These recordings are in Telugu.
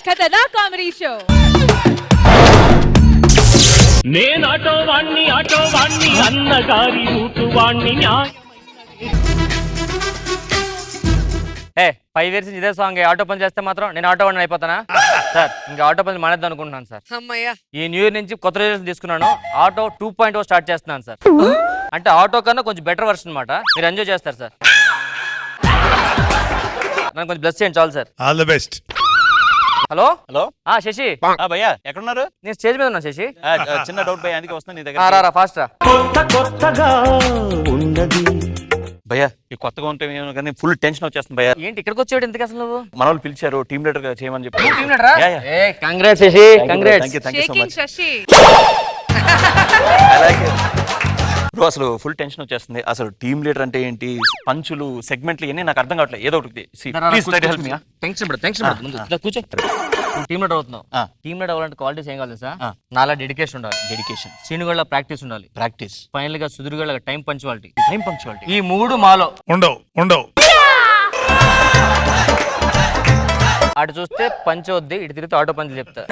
ఖతర్నా కామెడీ షో. నేను ఆటో వాణ్ణి అన్నగారి రూటు వాణ్ణి. 5 years ఇదే సాంగ్. ఆటో పని చేస్తే మాత్రం నేను ఆటో వాడిని అయిపోతానా సార్? ఇంకా ఆటో పని మానేద్దాం అనుకుంటున్నాను సార్. ఈ న్యూ ఇయర్ నుంచి కొత్త రిజల్యూషన్ తీసుకున్నాను. ఆటో 2.0 స్టార్ట్ చేస్తున్నాను సార్. అంటే ఆటో కన్నా కొంచెం బెటర్ వర్షన్ అనమాట. మీరు ఎంజాయ్ చేస్తారు సార్. నన్ను కొంచెం బ్లెస్ చేయండి చాలు sir. All the best. Hello hello Sashi భయ్యా ఎక్కడున్నారు? నేను స్టేజ్ మీద ఉన్నా శశి. చిన్న డౌట్ భయ్యా, అందుకే వస్తున్నా నీ దగ్గర. రా ఫాస్ట్ రా. కొత్తగా ఉన్నది భయ్యా ఈ కొత్తగా ఉంటే కానీ ఫుల్ టెన్షన్ వచ్చేస్తుంది భయ్యా. ఏంటి ఇక్కడికి వచ్చాడు ఎందుకు అసలు నువ్వు? మన వాళ్ళు పిలిచారు టీమ్ లీడర్ గా చేయమని చెప్పి. Congrats Sashi, congrats. Sashi bro అసలు ఫుల్ టెన్షన్ వచ్చేస్తుంది. అసలు టీమ్ లీడర్ అంటే ఏంటి, పంచులు సెగ్మెంట్లు ఇవన్నీ నాకు అర్థం కావట్లేదు. ఏదో ఒకటి కూర్చో. టీమ్ లీడర్ అవుతున్నావు. టీమ్ లీడర్ అవ్వాలంటే క్వాలిటీస్ ఏం కావాలి సార్? నాలా డెడికేషన్ ఉండాలి. డెడికేషన్, శ్రీనుగళ్ళ ప్రాక్టీస్ ఉండాలి. ప్రాక్టీస్, ఫైనల్ గా సుధీర్గళ్ళ టైం పంచువాలిటీ. ఈ 3 మాలో ఉండవు. అటు చూస్తే పంచ్ వద్ది, ఇటు తిరిగితే ఆటో పంచ్ చెప్తా.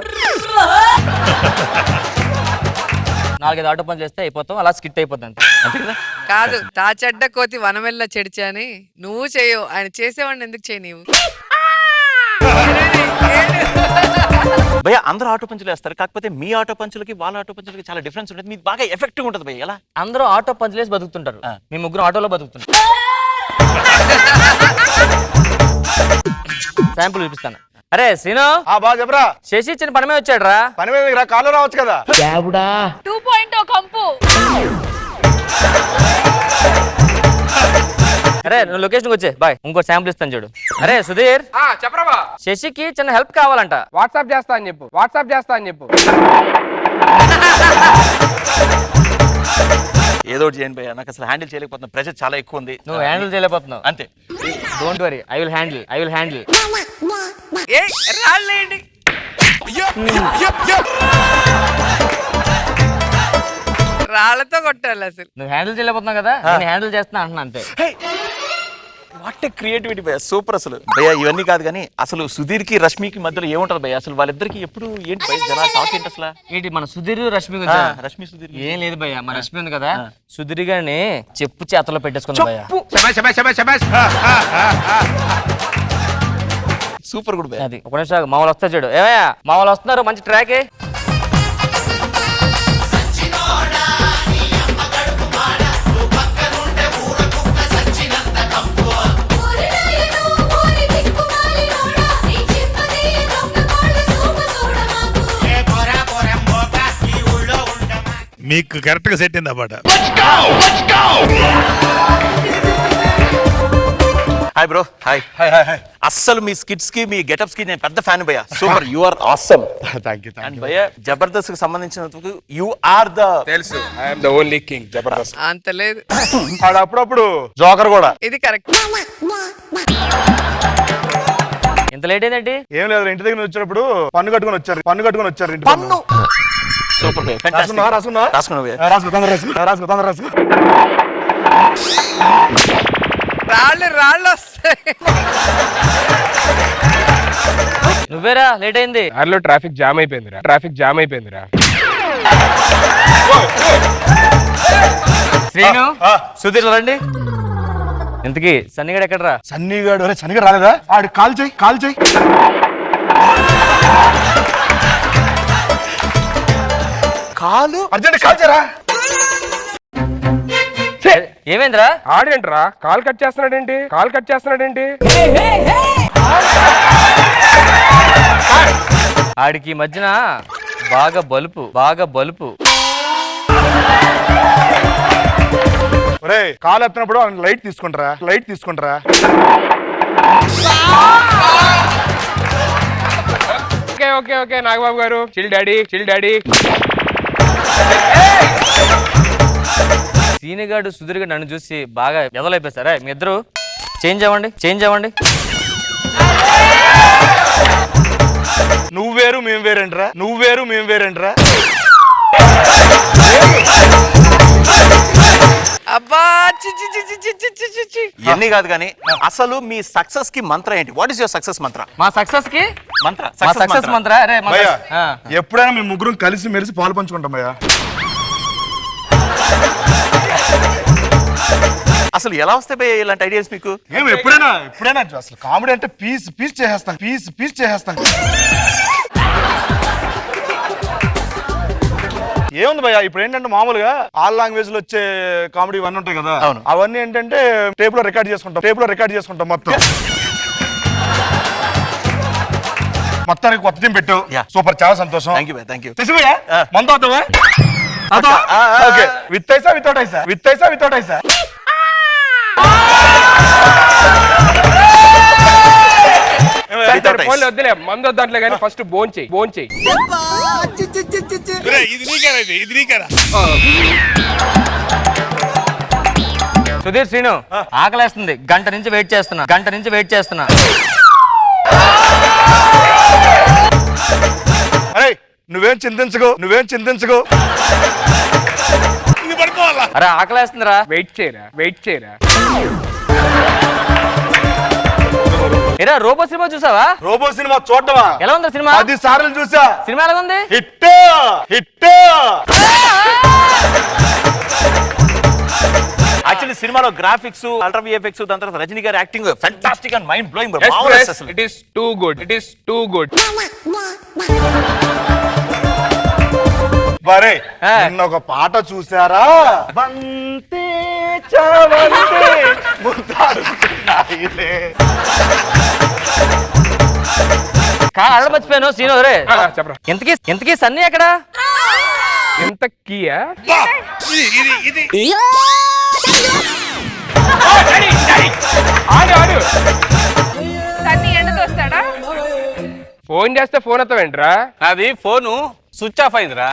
4-5 ఆటో పంచ్ చేస్తే అయిపోతాం, అలా స్కిట్ అయిపోతాం అంతే కదా. కాదు తా చెడ్డ కోతి వనమెల్ల చెడిచా అని నువ్వు చేయవు, ఆయన చేసేవాడిని ఎందుకు చేయి నీవు? భయ్యా అందరూ ఆటో పంచులు వేస్తారు, కాకపోతే మీ ఆటో పంచులకి వాళ్ళ ఆటో పంచులకి చాలా డిఫరెన్స్ ఉంటుంది. మీకు బాగా ఎఫెక్టివ్ ఉంటుంది భయ్య. ఎలా? అందరూ ఆటో పంచులేసి బతుకుతుంటారు, మీ ముగ్గురు ఆటోలో బతుకుతుంటారు. శాంపుల్ చూపిస్తాను. అరే శ్రీను, బాగా చెప్పరా. శశి చిన్న పని మీద వచ్చాడు రా. పని మీద రా, కాలు రావచ్చు కదా. 2.0 కంపు. అరే నువ్వు లొకేషన్ వచ్చే బాయ్. ఇంకో శాంపుల్ ఇస్తాను చూడు. అరే సుధీర్, చెప్పరా. శశికి చిన్న హెల్ప్ కావాలంట. వాట్సాప్ చేస్తా అని చెప్పు. ఏదో ఒకటి చేయండి భయ్యా, నాకు అసలు హ్యాండిల్ చేయలేకపోతున్నా. ప్రెషర్ చాలా ఎక్కువ ఉంది. నువ్వు హ్యాండిల్ చేయలేకపోతున్నావు అంతే. Don't worry, I will handle. రాళ్ళేంటి రాళ్లతో కొట్టాలి అసలు. నువ్వు హ్యాండిల్ చేయలేకపోతున్నావు కదా, నేను హ్యాండిల్ చేస్తున్నా అంటున్నా అంతే. వాట్ క్రియేటివిటీ భయ్యా, సూపర్. అసలు భయ్యా ఇవన్నీ కాదు కానీ అసలు సుధీర్ కి రష్మికి మధ్యలో ఏముంటది భయ్యా? అసలు వాళ్ళిద్దరికి ఎప్పుడు ఏంటి భయ్య జనాలు టాక్ ఏంటి అసలు? ఏంటి మన సుధీర్ రష్మి గురించి? రష్మి సుధీర్ ఏం లేదు భయ్య, మన రష్మి ఉంది కదా, సుధీర్ గారిని చెప్పు చేతలో పెట్టేసుకుంది భయ్య. సూపర్ గుడ్ భయ్య. అది ఒక నిమిషం, మామూలు వస్తా చూడు. ఏమయ్యా మామూలు వస్తున్నారు, మంచి ట్రాకే. మీకు కరెక్ట్ గా సెట్ అయింది ఆ పాట. Hi bro. హాయ్. అస్సలు మీ స్కిట్స్ కి మీ గెటప్స్ కి నేను పెద్ద ఫ్యాన్ భయ్యా. Super, you are awesome. Thank you. And భయ్యా జబర్దస్త్ కి సంబంధించినందుకు యు ఆర్ ద తెలుసు, I am the only king Jabardasth. అంత లేదు, అప్పుడప్పుడు జోకర్ కూడా. ఇది కరెక్ట్. ఇంత లేట్ ఏంటండి? ఏం లేదు, ఇంటి దగ్గర వచ్చినప్పుడు పన్ను కట్టుకొని వచ్చారు ఇంటి పన్ను. సూపర్ భయ్యా, రాసుకున్నా రాళ్ళు వస్తాయి. నువ్వేరా లేట్ అయింది. దారిలో ట్రాఫిక్ జామ్ అయిపోయిందిరా. శ్రీను, సుధీర్ రండి. ఇంతకీ సన్నిగాడు ఎక్కడరా? సన్నీగాడు రాలేదా? ఆడు కాల్ చేయి. కాలు అర్జెంట్ కాల్ చేయరా. ఏమైందిరా? ఆడేంట్రా కాల్ కట్ చేస్తున్నాడేంటి? ఆడికి మధ్యన బాగా బలుపు. ఒరేయ్ కాల్ ఎత్తినప్పుడు లైట్ తీసుకుంటారా. ఓకే నాగబాబు గారు, చిల్ డాడీ. సీనిగాడు సుధీర్ గారు నన్ను చూసి బాగా ఎదలైపోయారా? మీ ఇద్దరు చేంజ్ అవ్వండి. నువ్వు వేరు మేము వేరేంట్రా. అబ్బా ఇవన్నీ కాదు కానీ అసలు మీ సక్సెస్ కి మంత్రం ఏంటి? వాట్ ఇస్ యువర్ సక్సెస్ మంత్ర? మా సక్సెస్ కి మంత్ర మా సక్సెస్ మంత్ర అరే మా భయ్యా ఆ. ఎప్పుడైనా మేము ముగ్గురం కలిసి మెలిసి పాలు పంచుకుంటాం భయ్యా. అసలు ఎలా వస్తాయి భయ్యా ఇలాంటి ఐడియాస్ మీకు? ఏం ఎప్పుడైనా అసలు కామెడీ అంటే పీస్ చేసేస్తాం పీస్ చేసేస్తాం. ఏముంది భయ్యా, ఇప్పుడు ఏంటంటే మామూలుగా ఆల్ లాంగ్వేజ్ లో వచ్చే కామెడీ ఇవన్నీ ఉంటాయి కదా, అవును. అవన్నీ ఏంటంటే టేప్ లో రికార్డ్ చేసుకుంటాం మొత్తం. మొత్తానికి కొత్త టీం పెట్టావు, Yeah. సూపర్, చాలా సంతోషం. Thank you thank you. Shashi భయ్యా మందు అవుతావా? ఓకే, విత్ ఐసా వితౌట్ ఐసా? వద్దులే మందు వద్దంటలే కానీ ఫస్ట్ బోన్ చెయ్యి ఇది నీకేరా ఇది నీకేరా సుధీర్ శ్రీను ఆకలేస్తుంది, గంట నుంచి వెయిట్ చేస్తున్నా. అరే నువ్వేం చింతించకు ఇది పడుకోవాలా? అరే ఆకలేస్తుందిరా. వెయిట్ చేయరా ఏరా రోబో సినిమా చూసావా? రోబో సినిమా చూడటమా? ఎలా ఉందా సినిమా? 10 సార్లు చూసా. సినిమా ఎలా ఉంది? హిట్ యాక్చువల్లీ సినిమాలో గ్రాఫిక్స్, అల్ట్రా విఎఫ్ఎక్స్, దాని తర్వాత రజనీ గారి acting fantastic and mind blowing. It is too good బరే ఆ. నిన్న ఒక పాట చూసారా? బంతే చావంతే ముద్దాడుతున్నాయిలే. అల్ల మర్చిపోయాను శ్రీను. రే చెప్పరా ఎంతకీ సన్నీ ఎక్కడ? ఎంత కీయా బా, ఇది ఆడు సన్నీ ఎండతో వస్తాడా? ఫోన్ చేస్తే ఫోన్ ఎత్తవేంట్రా? అది ఫోను స్విచ్ ఆఫ్ అయిందిరా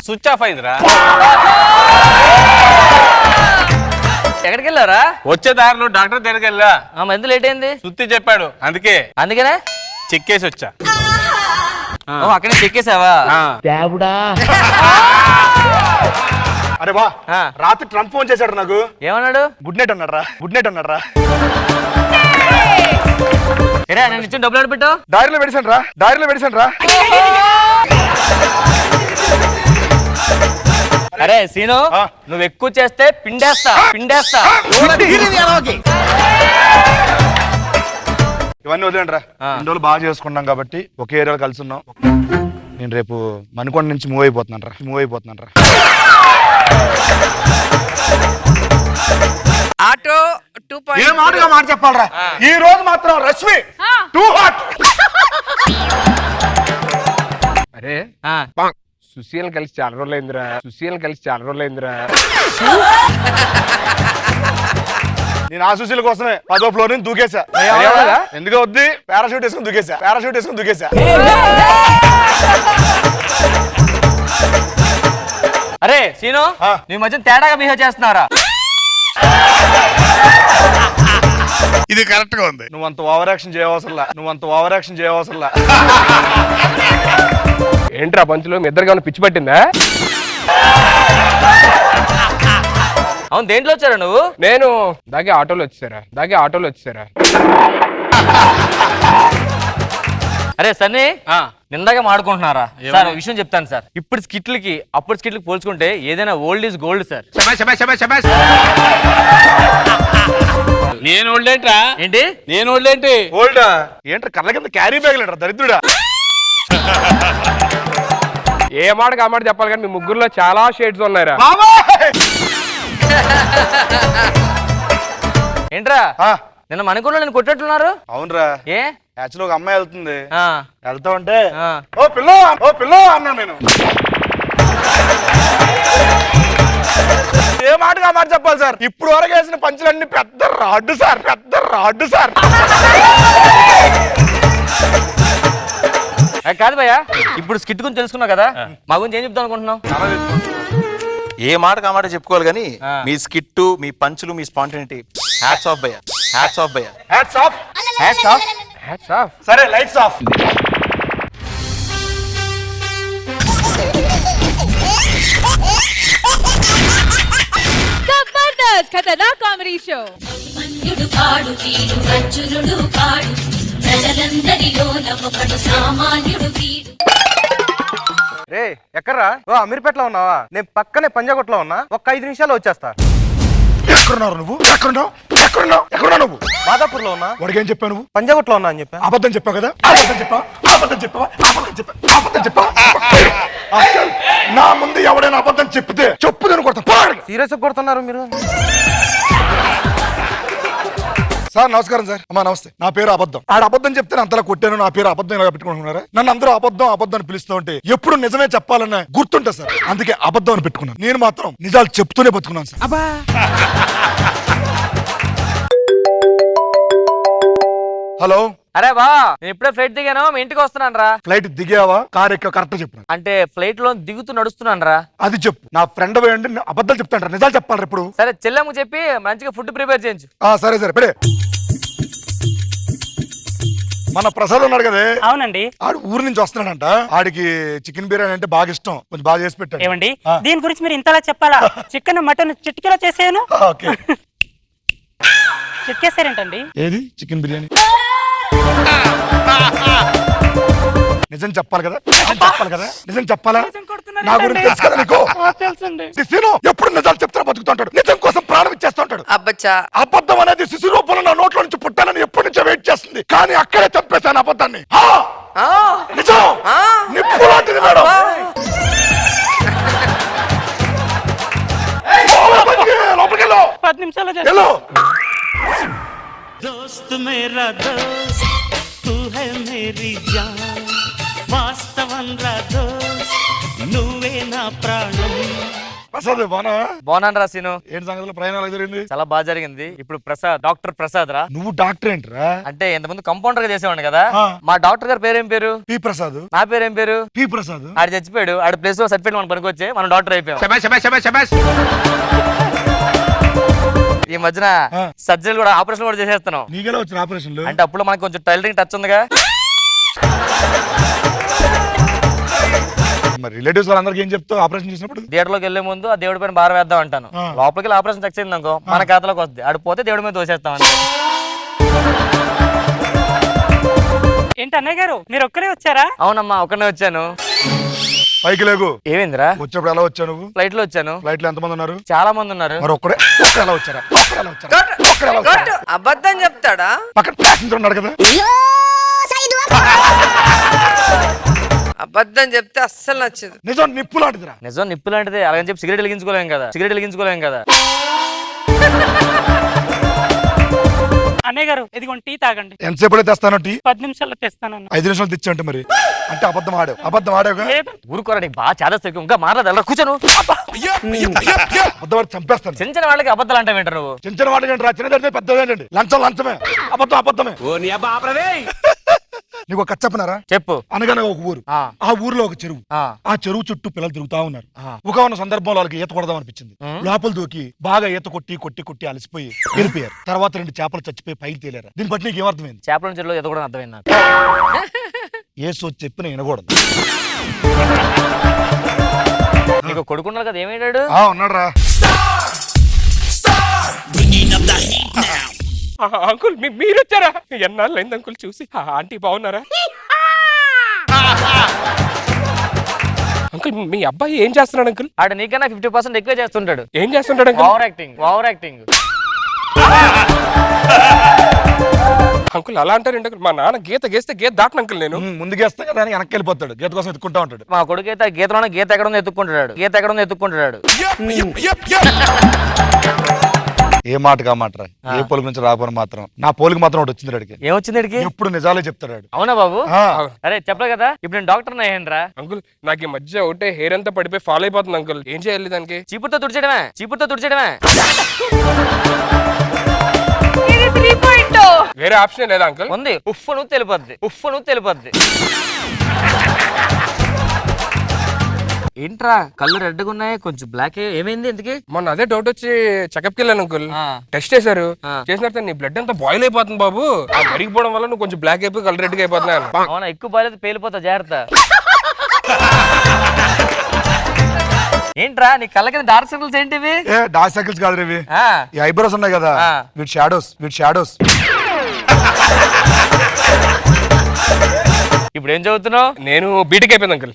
ఎక్కడికి వెళ్ళారా? వచ్చే దారిలో డాక్టర్ దగ్గరికి వెళ్ళా, మందు లేట్ అయింది. సుత్తి చెప్పాడు, అందుకనే చెక్కేసి వచ్చా. అక్కడే చెక్కేసావా? అరే బా, ఆ. రాత్రి ట్రంప్ ఫోన్ చేశాడు నాకు. ఏమన్నాడు? గుడ్ నైట్ అన్నాడు రా. ఏరా నేను ఇచ్చిన డబ్బులు పెట్టు. డైరీలో పెడిసాను రా. అరే సీను ఆ. నువ్వు ఎక్కువ చేస్తే పిండేస్తా. ఇవన్నీ వదిలేండి రా. ఆ. 2 రోజులు బాగా చేసుకున్నాం కాబట్టి ఒకే ఏరియాలో కలిసి ఉన్నాం. నేను రేపు మణికొండ నుంచి మూవ్ అయిపోతున్నాను రా. ఆటో 2.0 ఏ మాట చెప్పాలరా, ఈ రోజు మాత్రం రష్మి టూ హాట్. అరే ఆ. సుశీల్ కలిసి చాలా రోజులైందిరా నేను ఆ సుశీల కోసమే 10వ ఫ్లోర్ నుంచి దూకేసా. ఏమన్నా? ఎందుకు వద్ది, పారాషూట్ వేసుకుని దూకేసా. అరే సీను ఆ. నీ మధ్య తేడాగా బిహేవ్ చేస్తున్నారా? ఇది కరెక్ట్ గా ఉంది. నువ్వంత ఓవర్ యాక్షన్ చేయవసరంలా. ఏంట్రా పంచులు మీ ఇద్దరు పిచ్చి పట్టిందా? అవును దేంట్లో వచ్చారా నువ్వు? నేను దాగే ఆటోలో వచ్చేసారా అరే సన్నీ ఆ, నిందాగా మాడుకుంటున్నారా? ఏమని? సార్ ఒక విషయం చెప్తాను సార్. ఇప్పుడు స్కిట్లకి అప్పుడు స్కిట్లకి పోల్చుకుంటే ఏదైనా ఓల్డ్ ఈజ్ గోల్డ్ సార్. నేను ఓల్డేంట్రా? ఏంటి? నేను ఓల్డేంటి? ఓల్డా ఏంట్రా, కళ్ళ కింద క్యారీ బ్యాగ్ లేట్రా దరిద్రుడా. ఏ మాటకి ఆ మాట చెప్పాలి కానీ మీ ముగ్గురులో చాలా షేడ్స్ ఉన్నాయిరా. ఏంట్రా ఆ, నిన్న మణికొండలో నేను కొట్టేట్టున్నారు. అవునరా, ఏ యాక్చువల్ ఒక అమ్మాయి వెళ్తుంది. ఆ, వెళ్తామంటే ఆ. ఓ పిల్ల అన్నా నేను. ఏ మాటగా మాట చెప్పాలి సార్, ఇప్పుడు వరకు వేసిన పంచులన్నీ పెద్ద రాడ్డు సార్. కాదు భయ్యా, ఇప్పుడు స్కిట్ గురించి తెలుసుకున్నావు కదా, మా గురించి ఏం చెప్తాం అనుకుంటున్నావు? ఏ మాట కామాట చెప్పుకోవాలి కానీ ఆ. మీ స్కిట్, మీ పంచులు, మీ స్పాంటనిటీ హ్యాట్స్ ఆఫ్ భయ్యా. Hats off. Hats off. సరే లైట్స్ ఆఫ్. జబర్దస్త్ కథనా కామెడీ షో. మన్యుడు కాడు వీడు అర్జునుడు కాడు ప్రజలందరిలో ఒకడు సామాన్యుడు వీడు. రే ఎక్కడ్రా? ఓ అమీర్పేటలో ఉన్నావా? నేను పక్కనే పంజాగుట్లో ఉన్నా, ఒక్క 5 నిమిషాల్లో వచ్చేస్తా. ఎక్కడున్నారు నువ్వు? ఎక్కడున్నావు నువ్వు? మాదాపూర్ లో ఉన్నా. వాడికి ఏం చెప్పావు నువ్వు? పంజాగుట్లో ఉన్నా అని చెప్పా. అబద్ధం చెప్పావు కదా? అబద్ధం చెప్పావా? నా ముందు ఎవడైనా అబద్ధం చెప్పితే చెప్పుదని కొడతా. సీరియస్ కొడుతున్నారు మీరు. సార్ నమస్కారం సార్. అమ్మా నమస్తే. నా పేరు అబద్ధం. ఆడ అబద్ధం చెప్తే అంతలా కొట్టాను. నా పేరు అబద్ధం ఇలా పెట్టుకుంటున్నారా? నన్ను అందరూ అబద్ధం అని పిలుస్తూ ఉంటే ఎప్పుడు నిజమే చెప్పాలన్న గుర్తుంటా సార్. అందుకే అబద్ధం అని పెట్టుకున్నాను. నేను మాత్రం నిజాలు చెప్తూనే బతుకున్నాను సార్. హలో. అరే బా, నేను ఇప్పుడే ఫ్లైట్ దిగాను, మీ ఇంటికి వస్తున్నాను రా. ఫ్లైట్ దిగావా? కార్ ఎక్క కరెక్ట్ చెప్పు. అంటే ఫ్లైట్ లో దిగుతూ నడుస్తున్నాను రా. అది చెప్పు. నా ఫ్రెండ్ పోయండి, అబద్ధాలు చెప్తాను, నిజాలు చెప్పాలి ఇప్పుడు. సరే చెల్లెమ్మకు చెప్పి మంచిగా ఫుడ్ ప్రిపేర్ చేయించు. సరే పెడే. మన ప్రసాద్ ఉన్నాడు కదా? అవునండి. ఆడు ఊరు నుంచి వస్తున్నాడంట. ఆడికి చికెన్ బిర్యానీ అంటే బాగా ఇష్టం, కొంచెం బాగా చేసి పెట్టాడు. ఏమండి దీని గురించి మీరు ఇంతలా చెప్పాలా? చికెన్ మటన్ చిటికెలా చేసాను. చిటికేసారేంటండి? ఏది చికెన్ బిర్యానీ? నిజం చెప్పాలి కదా? నిజం చెప్పాలా? నా గురించి తెలుసు కదా నీకు? తెలుసండి. శిశును ఎప్పుడు నిజాలు చెప్తాను బతుకుతుంటాడు. నిజం కోసం ప్రాణం ఇచ్చేస్తుంటాడు. అబ్బచ్చా, అబద్ధం అనేది శిశు రూపంలో నా నోట్లో నుంచి పుట్టాలని ఎప్పటి నుంచో వెయిట్ చేస్తుంది, కానీ అక్కడే చంపేశాను అబద్ధాన్ని. నిజం నిప్పు లాంటిది మేడం. లోపలికి 10 నిమిషాలు दोस्त मेरा दोस्त तू है मेरी जान వాస్తవం రా దోస్త్ నువ్వే నా ప్రాణం. ప్రసాద్ బాగున్నాను రా సీను. ఏంటి సంగతిలో ప్రయాణాలు జరిగింది? చాలా బాగా జరిగింది. ఇప్పుడు డాక్టర్ ప్రసాద్ రా. నువ్వు డాక్టర్ ఏంట్రా? అంటే ఇంతకుముందు కంపౌండర్ గా చేసేవాడు కదా. ఆ. మా డాక్టర్ గారి పేరేం పేరు? పి ప్రసాద్. నా పేరేం పేరు? పి ప్రసాద్. ఆడు చచ్చిపోయాడు. ఆడి ప్లేస్ లో సర్టిఫికేట్ మనకు పనికొచ్చే మనం డాక్టర్ అయిపోయాం. ఈ మధ్యన సర్జరీ కూడా ఆపరేషన్ కూడా చేసేస్తున్నాం. నీకెలా వచ్చిన ఆపరేషన్లు? అంటే అప్పుడు మనకు కొంచెం టైలరింగ్ టచ్ ఉందిగా. మరి రిలేటివ్స్ వాళ్ళందరికీ ఏం చెప్తావు ఆపరేషన్ చేసినప్పుడు? థియేటర్ లోకి వెళ్లే ముందు ఆ దేవుడి పైన భారం వేద్దాం అంటాను. లోపలికి వెళ్ళి ఆపరేషన్ సక్సెస్ అయింది అనుకో మన ఖాతాలోకి వస్తుంది. ఆడు పోతే దేవుడి మీద దోసేస్తాం అంతే. ఏంటి అన్నయ్య గారు మీరు ఒక్కరే వచ్చారా? అవునమ్మా ఒక్కనే వచ్చాను. పైకి లేకు. ఏమైందిరా? వచ్చేప్పుడు ఎలా వచ్చావు నువ్వు? ఫ్లైట్ లో వచ్చాను. ఫ్లైట్ లో ఎంతమంది ఉన్నారు? చాలా మంది ఉన్నారు. మరి ఒక్కడే ఎలా వచ్చారా? అబద్ధం చెప్తాడా? పక్కన ప్యాసింజర్ ఉన్నాడు కదా? అబద్ధం చెప్తే అస్సలు నచ్చదు. నిజం నిప్పు లాంటిదిరా. నిజం నిప్పు లాంటిది. అలాగని చెప్పి సిగరెట్ వెలిగించుకోలేం కదా. అన్నయ్య గారు ఇదిగోండి టీ తాగండి. ఎంతసేపు తెస్తాను టీ? 10 నిమిషాల్లో తెస్తానన్న. 5 నిమిషాలు తెచ్చాంట. మరి అంటే అబద్ధం ఆడావుగా? ఊరుకోరా, నీకు బాగా చేదస్తా. ఇంకా మారదా కూర్చోను. అబద్ధం ఆడి చంపేస్తాను. చిన్న వాళ్ళకి అబద్ధాలు అంటే వింటారు నువ్వు. చిన్న వాళ్ళకి ఏంటి రా? చిన్నదంటే పెద్దదండి. లంచమే. అబద్ధమే. నీకు కథ చెప్పనారా? చెప్పు. అనగానే ఒక ఊరు. ఆ ఊర్లో ఒక చెరువు. ఆ చెరువు చుట్టూ పిల్లలు తిరుగుతా ఉన్నారు. ఒక సందర్భంలో వాళ్ళకి ఈత కొడదాం అనిపించింది. లోపల దూకి బాగా ఈత కొట్టి అలసిపోయి వెళ్ళిపోయారు. తర్వాత 2 చేపలు చచ్చిపోయి పైకి తేలారు. దీన్ని బట్టి నీకు ఏమర్థమైంది? చేపల చెరువులో ఈత కూడా అర్థమైంది నాకు. ఏసు చెప్పిన వినకూడదు. నీకు కొడుకున్నారు కదా, ఏమైనాడు? ఉన్నాడు రా. అంకుల్ మీరు వచ్చారా? ఎన్నాళ్ళు అయింది అంకుల్ చూసి. ఆంటీ బాగున్నారా? అంకుల్ మీ అబ్బాయి ఏం చేస్తున్నాడు అంకుల్? ఆడు నీకన్నా 50% ఎక్కువ చేస్తుంటాడు. ఏం చేస్తుంటాడు అంకుల్? Over acting. అంకుల్ అలా అంటారండి అంకుల్. మా నాన్న గీత గీత దాటను అంకుల్. నేను ముందు గేస్తా కదా అని వెనక్కి వెళ్ళిపోతాడు. గీత కోసం ఎత్తుకుంటా ఉంటాడు. మా కొడుకు అయితే గీతలోనే గీత ఎక్కడుందో ఎత్తుకుంటాడు. ఏ మాటగా మాటరా? ఏ పోలికి నుంచి రాకపోయినా మాత్రం నా పోలికి మాత్రం ఒకటి వచ్చింది. అడిగి ఏమొచ్చింది? ఎప్పుడు నిజాలే చెప్తాడు. అవునా బాబు? అరే చెప్పలే కదా, ఇప్పుడు నేను డాక్టర్ అయ్యానురా. అంకుల్ నాకు ఈ మధ్య ఒకటే హెయిర్ అంతా పడిపోయి ఫాలో అయిపోతుంది అంకుల్. ఏం చేయాలి దానికి? చీపురుతో తుడిచేయడమే. ఇది 3.0. వేరే ఆప్షన్ లేదా అంకుల్? ఉంది. ఉఫ్ఫను తెలిపద్ది. ఏంట్రా కళ్ళు రెడ్గా ఉన్నాయి, కొంచెం బ్లాక్. ఏమైంది ఎందుకు? మొన్న అదే డౌట్ వచ్చి చెకప్ కి వెళ్ళాను అంకుల్. టెస్ట్ చేశారు. చేసిన తర్వాత నీ బ్లడ్ అంతా బాయిల్ అయిపోతుంది బాబు. మరిగిపోవడం వల్ల నువ్వు కొంచెం బ్లాక్ అయిపోయి కలర్ రెడ్ గా అయిపోతున్నాను. అవునా? ఎక్కువ బాయిల్ అయితే పేలిపోతా, జాగ్రత్త. ఏంట్రా నీ కళ్ళ కింద డార్క్ సర్కిల్స్ ఏంటివి? ఏ డార్క్ సర్కిల్స్ కాదు ఇవి. ఆ, ఈ ఐబ్రోస్ ఉన్నాయి కదా, ఆ. వీటి షాడోస్. ఇప్పుడు ఏం చదువుతున్నావు? నేను బీటెక్ అయిపోయింది అంకుల్.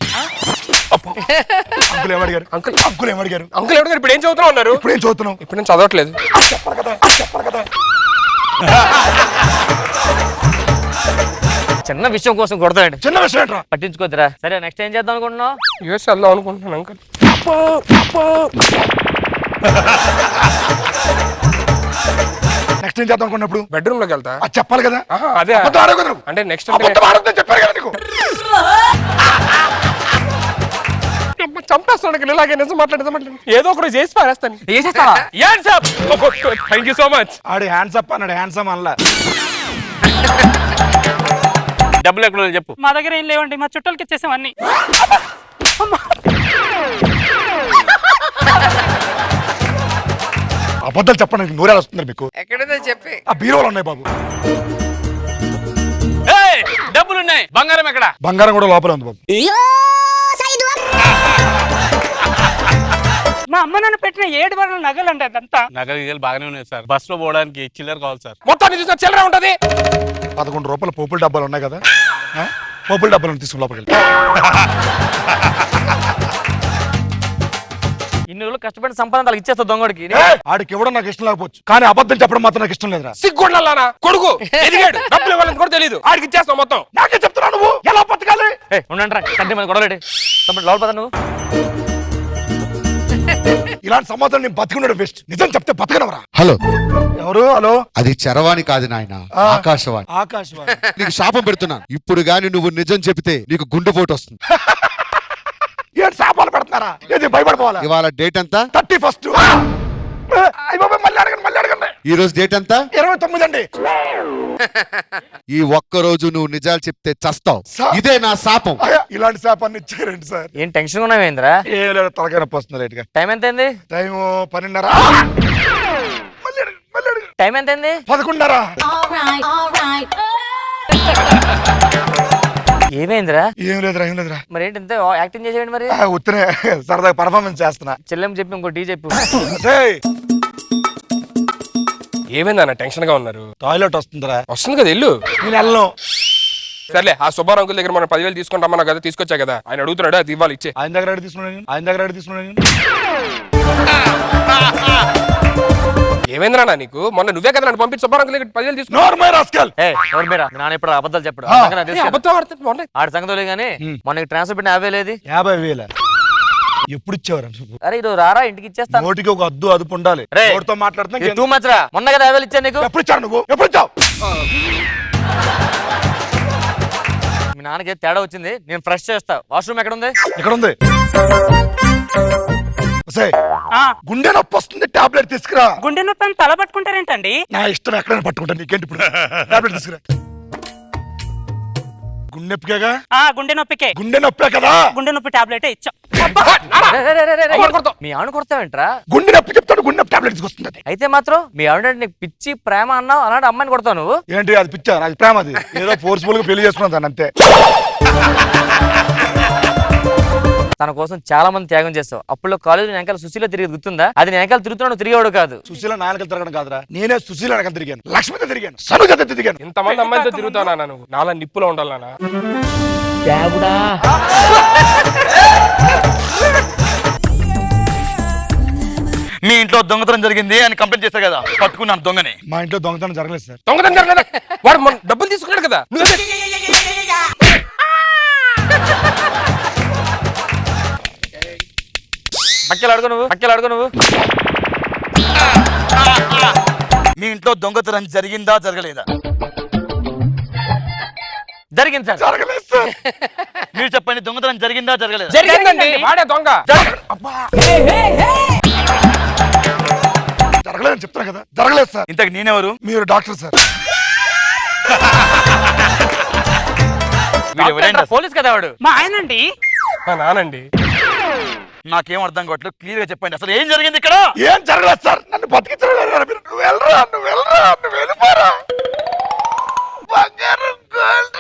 అంకుల్ ఏమడిగారు? అంకుల్ అంకుల్ ఏమడిగారు? అంకుల్ ఎవరు ఇప్పుడు ఏం చదువుతున్నావు అన్నారు? ఇప్పుడు ఏం చదువుతున్నావు? ఇప్పుడు నేను చదవట్లేదు. చెప్పాలి కదా. చిన్న విషయం కోసం కొడతాడు. చిన్న విషయం ఏంట్రా? పట్టించుకోద్దురా. సరే నెక్స్ట్ ఏం చేద్దాం అనుకుంటున్నావు? యూఎస్ వెళ్దాం అనుకుంటున్నాను అంకుల్. నెక్స్ట్ ఏం చేద్దాం అనుకున్నప్పుడు బెడ్రూమ్ లోకి వెళ్తా. అది చెప్పాలి కదా. ఆహా, అదే అబద్ధం ఆడకూడదు నువ్వు. అంటే నెక్స్ట్ అబద్ధం ఆడొద్దని చెప్పారు కదా నీకు. చంపేస్తాను ఇలాగే నిజం మాట్లాడి ఏదో ఒకటి చేసి పారేస్తాను. Thank you so much. ఆడు హ్యాండ్స్ అప్ అన్నాడు, హ్యాండ్సమ్ అనలా. డబ్బులు ఎక్కడ ఉన్నాయి చెప్పు. మా దగ్గర ఏం లేవండి, మా చుట్టాలకి ఇచ్చేసాం అన్ని. అబద్ధాలు చెప్పడానికి నూరేళ్ళు వస్తున్నారు మీకు. ఎక్కడైతే చెప్పి ఆ బీరోలు ఉన్నాయి బాబు. ఏయ్, డబ్బులు ఉన్నాయి, బంగారం ఎక్కడ? బంగారం కూడా లోపల ఉంది బాబు. మా అమ్మ నాన్న పెట్టిన 7 వారాల నగలండి అదంతా. నగలు గిగలు బాగానే ఉన్నాయి సార్. బస్ లో పోవడానికి చిల్లర కావాలి సార్. మొత్తాన్ని చూసిన చిల్లర ఉంటది. 11 రూపాయల పోపుల డబ్బాలు ఉన్నాయి కదా, ఆ? పోపుల డబ్బాలను తీసుకుని లోపలికి వెళ్ళి. ఇన్ని రోజులు కష్టపడిన సంపాదన వాళ్ళకి ఇచ్చేస్తా దొంగడికి. ఆడికి ఇవ్వడం నాకు ఇష్టం లేకపోవచ్చు, కానీ అబద్ధం చెప్పడం మాత్రం నాకు ఇష్టం లేదురా. సిగ్గుండాలనా కొడుకు ఎదిగాడు, డబ్బులు ఇవ్వాలని కూడా తెలియదు, ఆడికి ఇచ్చేస్తావు మొత్తం. నాకే చెప్తున్నా నువ్వు ఎలా బతకాలి. ఉండండి కంటే మన గొడవలేడి తమ్ముడు లోపల పద నువ్వు. ఇలాంటి సమాధానం నేను బతికున్నాడు బెస్ట్. నిజం చెప్తే బతకనవరా. హలో, ఎవరు? హలో, అది చరవాణి కాదు నాయన, ఆకాశవాణి. ఆకాశవాణి. నీకు శాపం పెడుతున్నాను, ఇప్పుడు గాని నువ్వు నిజం చెబితే నీకు గుండెపోటు వస్తుంది. ఏంటి శాపాలు పెడుతున్నారా? ఏది భయపడిపోవాలా? ఇవాళ డేట్ ఎంత? 31. మళ్ళీ అడగండి. ఈ రోజు డేట్ ఎంత? 29 అండి. ఈ ఒక్క రోజు నువ్వు నిజాలు చెప్తే చస్తావు. సార్. ఇదే నా శాపం. అయ్యా, ఇలాంటి శాపాన్ని ఇచ్చారండి సార్. ఏం టెన్షన్ ఉన్నావేంద్రా? ఏ లేదు, తలకాయ నొప్పి వస్తుంది లైట్ గా. టైం ఎంత అయింది? టైం 12:30. మళ్ళీ అడగండి. టైం ఎంత అయింది? 11:30. ఏమైందిరా? ఏం లేదురా. మరి ఏంటి ఇంత యాక్టింగ్ చేసేయండి మరి. ఉత్తనే సరదాగా పర్ఫార్మెన్స్ చేస్తున్నా. చెల్లెం చెప్పి ఇంకో టీ చెప్పు. ఏమైందన్న టెన్షన్ గా ఉన్నారు? టాయిలెట్ వస్తుందిరా. వస్తుంది కదా, ఇల్లు. నేను వెళ్ళను. సర్లే, ఆ సుబ్బారావు అంకుల్ దగ్గర మనం 10,000 తీసుకుంటామన్నా కదా, తీసుకొచ్చా కదా, ఆయన అడుగుతున్నాడు, అది ఇవ్వాలి, ఇచ్చే. ఆయన దగ్గర తీసుకున్నాను. ఏమైందిరా నీకు? మొన్న నువ్వే కదా నన్ను పంపించి సుబ్బారావు అంకుల్ దగ్గర 10,000 తీసుకున్నా. నాన్న ఇప్పుడు అబద్ధాలు చెప్పడు. అబద్ధం ఆడుతుంది మొన్న. ఆడి సంగతి కానీ మనకి ట్రాన్స్ఫర్ పెట్టిన 50,000 50,000 ఎప్పుడు ఇచ్చేవారు? అరే ఇది రారా ఇంటికి ఇచ్చేస్తా. నోటికి ఒక అదుపు ఉండాలి. నోటితో మాట్లాడుతున్నా. టూ మచ్ రా. మొన్న కదా 50,000 ఇచ్చా నీకు. ఎప్పుడు ఇచ్చావు నువ్వు? ఎప్పుడు ఇచ్చావు? మీ నాన్నకి తేడా వచ్చింది, నేను ఫ్రెష్ చేస్తా. వాష్రూమ్ ఎక్కడ ఉంది? ఇక్కడ ఉంది. గుండె నొప్పి వస్తుంది, టాబ్లెట్ తీసుకురా. గుండె నొప్పి అని తల పట్టుకుంటారేంటండి? నా ఇష్టం, ఎక్కడైనా పట్టుకుంటాను. నీకేంటి ఇప్పుడు? టాబ్లెట్ తీసుకురా. గుండె నొప్పిగా? గుండె నొప్పికే. గుండె నొప్పే కదా. గుండె నొప్పి టాబ్లెట్ ఇచ్చా. మీ ఆవిడ కొడతావేంట్రా? గుండె నొప్పి చెప్తాడు, గుండె నొప్పి టాబ్లెట్ తీసుకొస్తుంది. అయితే మాత్రం మీ ఆవిడ నీకు పిచ్చి ప్రేమ అన్నావు, అలాంటి అమ్మాయిని కొడతావు నువ్వు. ఏంటి అది పిచ్చా? అది ప్రేమ. అది ఏదో ఫోర్స్ఫుల్ గా పెళ్లి చేసుకున్నాను అంతే. తన కోసం చాలా మంది త్యాగం చేస్తావు. అప్పుడు కాలేజ్ వెనకాల సుశీల తిరిగి గుర్తుందా? అది నేను వెనకాల తిరుగుతున్నాడు, తిరిగేవాడు కాదు. సుశీల నాయనకలు తిరగడం కాదురా, నేనే సుశీల వెనకాల తిరిగాను, లక్ష్మితో తిరిగాను, సనుజతో తిరిగాను. ఇంతమంది అమ్మాయిలతో తిరుగుతావు నాన్న నువ్వు. నాలా నిప్పులో ఉండాలన్నా. మీ ఇంట్లో దొంగతనం జరిగింది అని కంప్లైంట్ చేశారు కదా, పట్టుకున్నాను దొంగని. మా ఇంట్లో దొంగతనం జరగలేదు సార్. దొంగతనం జరగలేదా? వాడు మన డబ్బులు తీసుకున్నాడు కదా. పక్కలు అడుగు నువ్వు. మీ ఇంట్లో దొంగతనం జరిగిందా జరగలేదా? జరిగింది సార్. జరగలేదు సార్. మీరు చెప్పండి, దొంగతనం జరిగిందా జరగలేదా? జరిగిందండి. వాడే దొంగ. జరగలేదని చెప్తున్నా కదా. జరగలేదు సార్. ఇంతకు నేనెవరు? మీరు డాక్టర్ సార్. పోలీస్ కదా వాడు. మా ఆయనండి. మా నానండి. నాకేం అర్థం కావట్లేదు, క్లియర్ గా చెప్పండి అసలు ఏం జరిగింది ఇక్కడ? ఏం జరగలేదు సార్. నన్ను బతికించలేదు. నువ్వు వెళ్ళిపోరా. బంగారం గోల్డ్.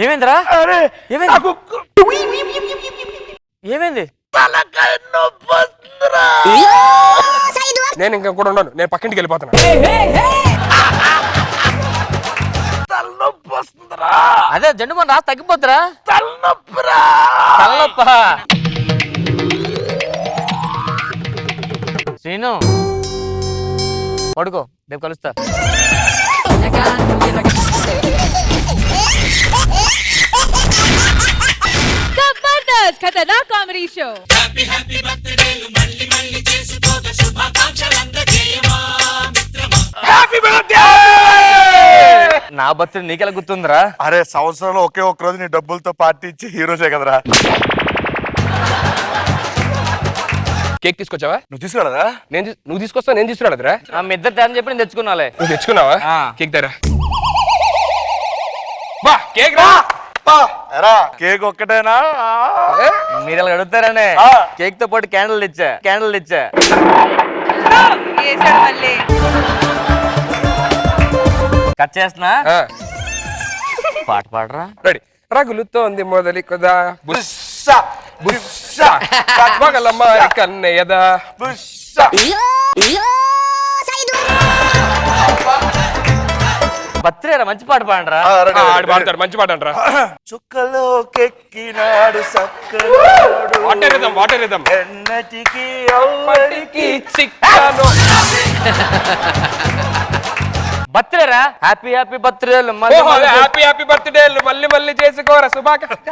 ఏమైందిరా? అరే ఏమైంది? నేను ఇంకా కూడా ఉండను, నేను పక్కింటికి వెళ్ళిపోతున్నా. అదే జెండు మన రాసి తగ్గిపోతురా. తలనొప్ప. శ్రీను పడుకో, రేపు కలుస్తా. జబర్దస్త్ ఖతర్నాక్ కామెడీ షో. నా బర్త్డే నీకెలా గుర్తుందిరా? అరే సంవత్సరంలో ఒకే ఒక్క రోజు నీ డబ్బులతో పార్టీ ఇచ్చి హీరోసే కదరా. కేక్ తీసుకొచ్చావా? నువ్వు తీసుకురాదా? నువ్వు తీసుకొస్తావు, నేను తీసుకురాలేదురా. మీ ఇద్దరు తేని చెప్పి నేను తెచ్చుకున్నాలే. నువ్వు తెచ్చుకున్నావా? కేక్ తెరా. బా కేక్ రా. కేక్ ఒక్కటేనా? మీరు ఇలా అడుగుతారనే కేక్ తో పాటు క్యాండిల్ ఇచ్చా. వేసాడు మళ్ళీ. కట్ చేస్తున్నా. పాట పాడరా. రెడీ. రగులుతోంది మొదలి కదా బుస్స బుస్స పగలమ్మ కన్నయ్యదా బుస్స. బర్త్డే మంచి పాట పాడరా. పాడతాడు, మంచి పాట అంటారా. చుక్కలో కెక్కినాడు వాటర్ రిథం ఎన్నటికి చిక్కాను. బర్త్డే రా. Happy birthday. హ్యాపీ బర్త్డే మళ్ళీ చేసుకోరా శుభాకాంక్ష.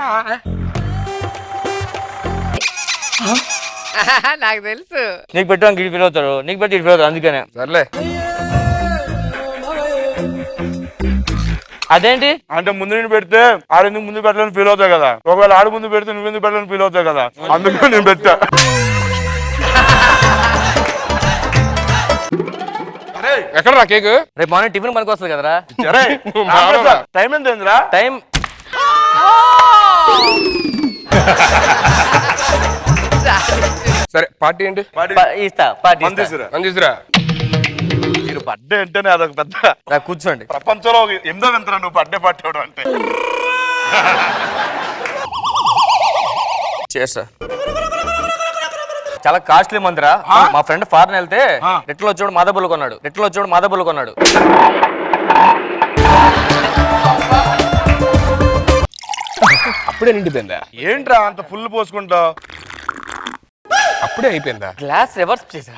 నాకు తెలుసు. నీకు పెట్టడానికి ఇటు ఫీల్ అవుతాడు, నీకు పెట్టి ఇటు ఫీల్ అవుతాడు, అందుకనే. సర్లే. అదేంటి అంటే ముందు నేను పెడితే ఆడెందుకు ముందు పెట్టాలని ఫీల్ అవుతాయి కదా, ఒకవేళ ఆడు ముందు పెడితే నువ్వెందుకు పెట్టాలని ఫీల్ అవుతాయి కదా, అందుకే నేను పెట్టా. ఎక్కడ రా కేక్? రేపు మార్నింగ్ టిఫిన్ పనికి వస్తుంది కదరా. టైం ఎంత అయిందిరా? టైం సరే పార్టీ ఏంటి? ఇస్తా. పార్టీ తీసురా. మీరు బర్త్డే అంటేనే అదొక పెద్ద కూర్చోండి. ప్రపంచంలో ఎంతో వింతరా నువ్వు బర్త్డే పార్టీ అవడం అంటే. చేస్తా. చాలా కాస్ట్లీ మందిరా. మా ఫ్రెండ్ ఫారెన్ వెళ్తే రెట్లో వచ్చాడు మాదబుల్ కొన్నాడు. అప్పుడే నిండిపోయిందా? ఏంట్రా అంత ఫుల్ పోసుకుంటావు? అప్పుడే అయిపోయిందా? గ్లాస్ రివర్స్ చేసా.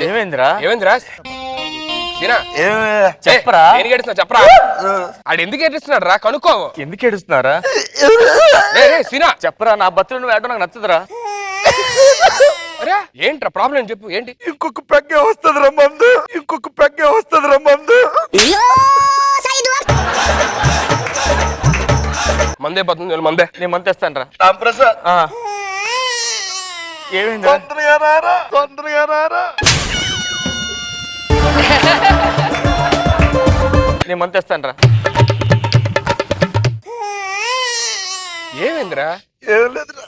ఏమైందిరా? చెప్పరా. చెప్పరా. ఆడు ఎందుకు ఏడుస్తున్నాడు రా, కనుక్కో. ఎందుకు ఏడుస్తున్నారా? సీనా చెప్పరా. నా బతులు నువ్వు ఏడో నాకు నచ్చదురా. ఏంట్రా ప్రాబ్లం చెప్పు. ఏంటి? ఇంకొక పెగ్గే వస్తుంది రమ్మందు. మందే పోతుంది. మందే నేను మంతేస్తాను రా. ఏమైంది? తొందరగా రారా. నేను మంతేస్తాను రా. ఏమైందిరా? ఏం లేదురా.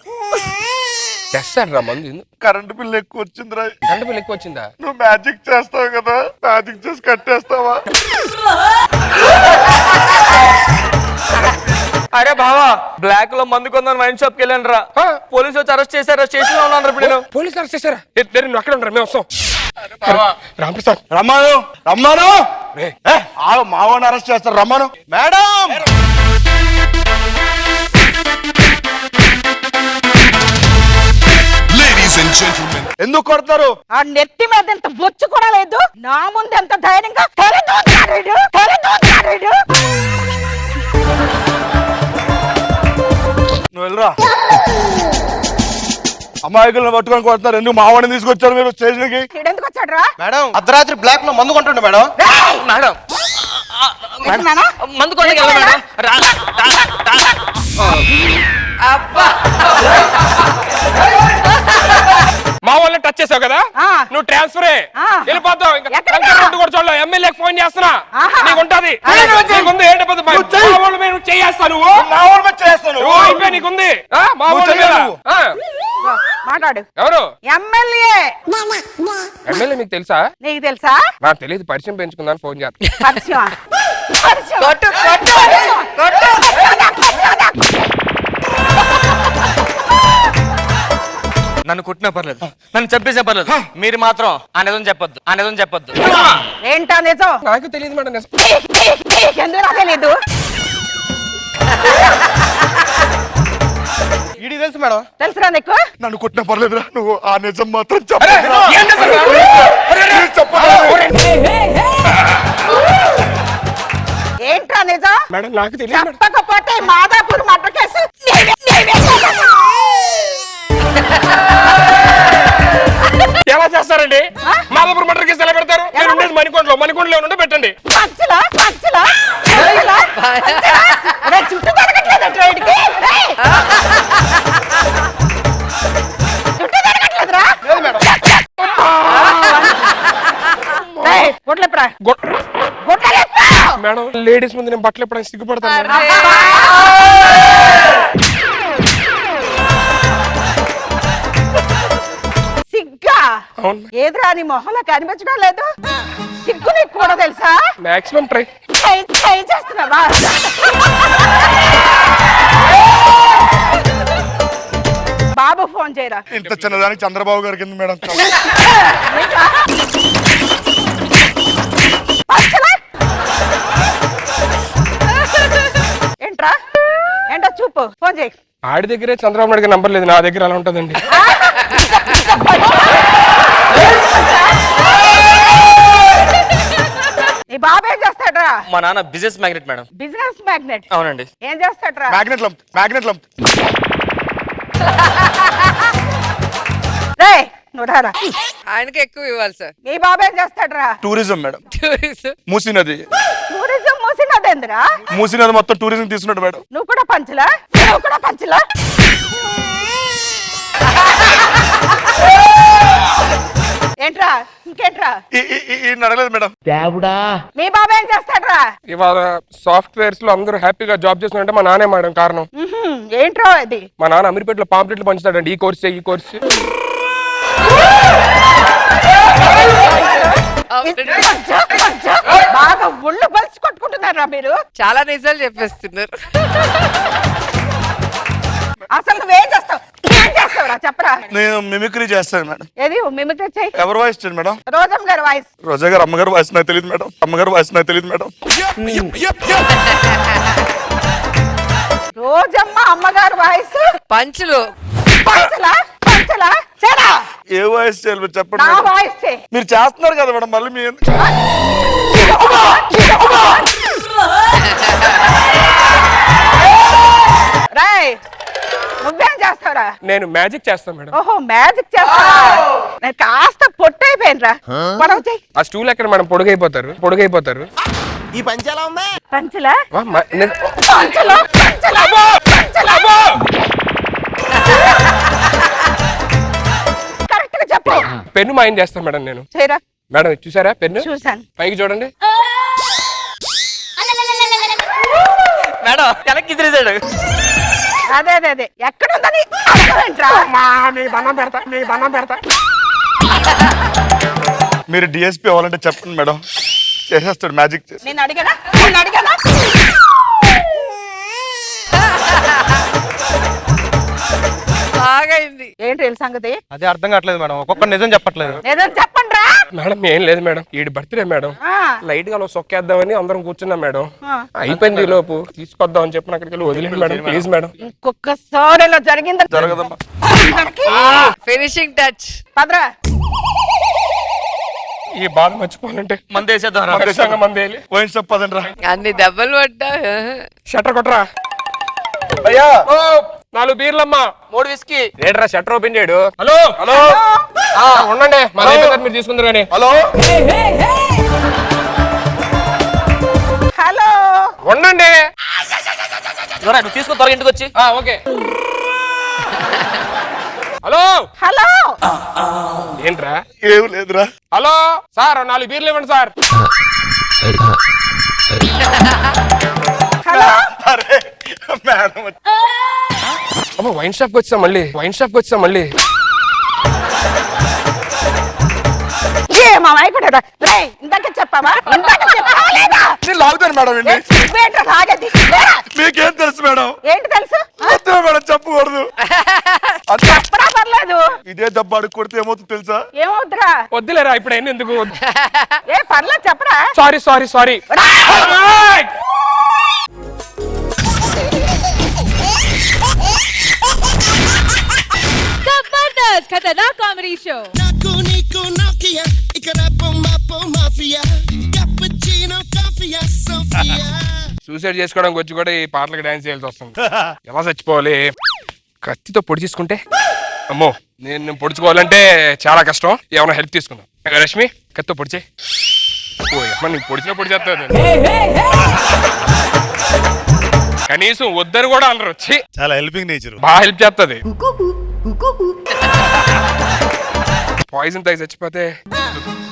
తెస్తాడు రా మందు. కరెంట్ బిల్ ఎక్కువ వచ్చిందిరా. కరెంట్ బిల్ ఎక్కువ వచ్చిందా? నువ్వు మ్యాజిక్ చేస్తావు కదా, మ్యాజిక్ చేసి కట్టేస్తావా? అరే బావా, బ్లాక్ లో మందు కొందని వైన్ షాప్ కి వెళ్ళాను రా. పోలీసు వచ్చి అరెస్ట్ చేశారా? స్టేషన్ లో ఉన్నాను ఇప్పుడు నేను. పోలీసు అరెస్ట్ చేశారా? నువ్వు అక్కడ ఉండరా, మేము వస్తాం. రామప్రసాద్ రమ్మాను. మావాడిని అరెస్ట్ చేస్తారు. రమ్మాను. మేడం ఎందుకు కొడతారు? ఆ నెత్తి మీద ఎంత బొచ్చు కూడా లేదు, నా ముందు ఎంత ధైర్యంగా నువ్వు వెళ్ళరా. అమాయకులను పట్టుకొని కొడుతున్నారు. ఎందుకు మావాడిని తీసుకొచ్చారు మీరు స్టేషన్ కి? ఎందుకు వచ్చాడు రా? మేడం అర్ధరాత్రి బ్లాక్ లో మందు కొంటుండే మేడం. మందు కొనకి మా వాళ్ళని టచ్ చేసావు కదా, నువ్వు ట్రాన్స్ఫరే వెళ్ళిపోతావు. ఇంకా ఎమ్మెల్యే ఫోన్ చేస్తున్నా, నీకు ఉంటది. నీకుంది నీకుంది. మాట్లాడు. ఎవరు ఎమ్మెల్యే? ఎమ్మెల్యే మీకు తెలుసా? నీకు తెలుసా? నాకు తెలియదు, పరిచయం పెంచుకుందాని ఫోన్ చేస్తా. పరిచయం కొట్టు కొట్టు కొట్టు. నన్ను కుట్టినా పర్లేదు, నన్ను చంపేసినా పర్లేదు, మీరు మాత్రం ఆ నిజం చెప్పొద్దు, ఆ నిజం చెప్పొద్దు. ఏంటా నిజం? నాకు తెలియదు మేడం నిజం. ఎందుకు నాకు తెలీదు? ఇది తెలుసు మేడం. తెలుసురా నీకు? నన్ను కొట్టినా పర్లేదురా, నువ్వు ఆ నిజం మాత్రం అరే, చెప్పు. ఏం చేశారు? ఏంట్రా నిజం? మేడం నాకు తెలియదు మేడం. చెప్పకపోతే మాదాపూర్ మర్డర్ కేసు ఎలా చేస్తారండి? మాదాపూర్ మర్డర్ కేసు ఎలా పెడతారు? నేను ఉండేది మణికొండలో, మణికొండలో ఉండే పెట్టండి. పంచలా పంచలా చుట్టూ తిరగట్లేదు ట్రైడ్కి, చుట్టూ తిరగట్లేదురా. లేదు మేడం. గుడ్లెప్పుడా మేడం లేడీస్ ముందు నేను బట్టలు ఎప్పుడైనా సిగ్గుపడతాను మేడం. సిగ్గా? అవును. ఏదిరా నీ మొహంలో కనిపించడం లేదు? సిగ్గు నీకు కూడా తెలుసా? Maximum try. ట్రై చేస్తున్నావా? బాబు ఫోన్ చేయరా. ఇంత చిన్నదానికి చంద్రబాబు గారికి ఎందుకు మేడం? ఏంట్రా ఏంటో చూపు, ఫోన్ చేయి. ఆడి దగ్గరే చంద్రబాబు నాయుడు నంబర్ లేదు, నా దగ్గర అలా ఉంటుందండి. నీ బాబు ఏం చేస్తాడ్రా? మా నాన్న business magnate madam. Business magnate? అవునండి. ఏం చేస్తాడ్రా? మ్యాగ్నెట్లు రేయ్ నువ్వు రారా. ఆయనకి ఎక్కువ ఇవ్వాలి సార్. మీ బాబు ఏం చేస్తాడ్రా? Tourism madam. టూరిస్ట్. మూసీ నది మూసినదేంద్రా? మూసీ నది మొత్తం టూరిజం తీసుకున్నాడు మేడం. నువ్వు కూడా పంచలా? నువ్వు కూడా పంచలా? ఏంట్రా ఇంకేంట్రా? అడగలేదు మేడం. మీ బాబు ఏం చేస్తాడ్రా? ఇవాళ సాఫ్ట్వేర్స్ లో అందరూ హ్యాపీగా జాబ్ చేస్తున్నారంటే మా నాన్నే మేడం కారణం. ఏంట్రా ఇది? మా నాన్న అమీర్పేటలో పాంప్లెట్లు పంచుతాడండి, ఈ కోర్స్ ఈ కోర్స్. బాగా ఒళ్ళు బలిసి కొట్టుకుంటున్నారా మీరు? చాలా నిజాలు చెప్పేస్తున్నారు. అసలు నువ్వేం చేస్తావు? ఏం చేస్తావురా చెప్పరా? నేను మిమిక్రీ చేస్తాను మేడం. ఏది మిమిక్రీ చెయ్యి. ఎవరు వాయిస్ చేయండి మేడం? రోజమ్మ గారి వాయిస్. రోజా గారు అమ్మగారు వాయిస్ నాకు తెలియదు మేడం. అమ్మగారు వాయిస్ నాకు తెలియదు మేడం. రోజమ్మ అమ్మగారు వాయిస్. పంచులు. పంచలా పంచలా చేరా. ఏ వాయిస్ చేయాలి మీరు చెప్పండి నా మేడం. వాయిస్ చేయి. మీరు చేస్తున్నారు కదా మేడం, మళ్ళీ మీ రాయ్ నువ్వేం చేస్తావురా? నేను మ్యాజిక్ చేస్తాను మేడం. ఓహో మ్యాజిక్ చేస్తావా? నేను కాస్త పొట్టైపోయినరా. పొడవు చెయ్యి. ఆ స్టూల్ ఎక్కడ మేడం? పొడుగైపోతారు. పంచలా వా, పంచలా పంచలా పంచలా కరెక్ట్ గా చెప్పు. పెన్ను మాయం చేస్తాను మేడం నేను. చేయరా. మేడం ఇది చూసారా పెన్ను? చూసాను. పైకి చూడండి మేడం వెనక్కి తిరిగాడు. అదే అదే అదే ఎక్కడ ఉందని దండం పెడతా. మీరు డిఎస్పీ అవ్వాలంటే చెప్పండి మేడం, చేసేస్తాడు మ్యాజిక్ చేసి. నేను అడిగానా? బాగైంది. ఏంటి వీళ్ళ సంగతి? అదే అర్థం కావట్లేదు మేడం, ఒక్కొక్క నిజం చెప్పట్లేదు. ఏదైనా చెప్పండి రా. మేడం ఏం లేదు మేడం, ఈడి బర్త్డే మేడం. లైట్ గా సొక్కేద్దామని అందరం కూర్చున్నాం మేడం. అయిపోయింది ఈ లోపు తీసుకొద్దాం అని చెప్పిన అక్కడికి వెళ్ళి వదిలేదు మేడం. Please madam. ఇంకొకసారి ఇలా జరిగింది జరగదమ్మా. Finishing touch. పదరా. ఈ బాధ మర్చిపోవాలంటే మందేసేద్దాం. మందేయాలి. వైన్ షాప్ పదండి రా. అన్ని దెబ్బలు పడ్డా. షట్టర్ కొట్టరా. అయ్యా 4 బీర్లమ్మా, 3 విస్కీ. రేట్రా షట్టర్ ఓపెన్ చేయడు. హలో హలో ఉండండి, మన మీరు తీసుకుందరు కానీ. హలో హలో ఉండండి. నువ్వు తీసుకో త్వరగా ఇంటికి వచ్చి. ఓకే. హలో హలో ఏంట్రా? ఏం లేదురా. హలో సార్ 4 బీర్లు ఇవ్వండి సార్. హలో అరే మేడం అమ్మ వైన్ షాప్కి వచ్చా మళ్ళీ. ఏం మా మాయకుడు ఇందాక చెప్పావా లేదా నేను లాగుతాను మేడం అండి. నువ్వేంటో లాగేది లేరా? మీకేం తెలుసు మేడం? ఏంటి తెలుసు వద్దు మేడం, చెప్పకూడదు. చెప్పరా పర్లేదు. ఇదే దెబ్బ అడుగు కొడితే ఏమవుతుంది తెలుసా? ఏమవుతురా? వద్దులేరా ఇప్పుడు అయినా ఎందుకు? ఏ పర్లేదు చెప్పరా. Sorry sorry sorry. Zabardast Khatarnak Comedy Show. Suicide చేసుకోవడానికి వచ్చి కూడా ఈ పాటలకు డాన్స్ చేయాల్సి వస్తుంది. ఎలా చచ్చిపోవాలి? కత్తితో పొడి చేసుకుంటే అమ్మో, నేను పొడుచుకోవాలంటే చాలా కష్టం. ఏమైనా హెల్ప్ తీసుకుందాం. రష్మి కత్తితో పొడిచే. నీకు పొడిచినా పొడి చేస్తాను. కనీసం వద్దని కూడా అనరు. వచ్చి చాలా హెల్పింగ్ నేచర్. బాగా హెల్ప్ చేస్తుంది. పాయిజన్ తాగి చచ్చిపోతే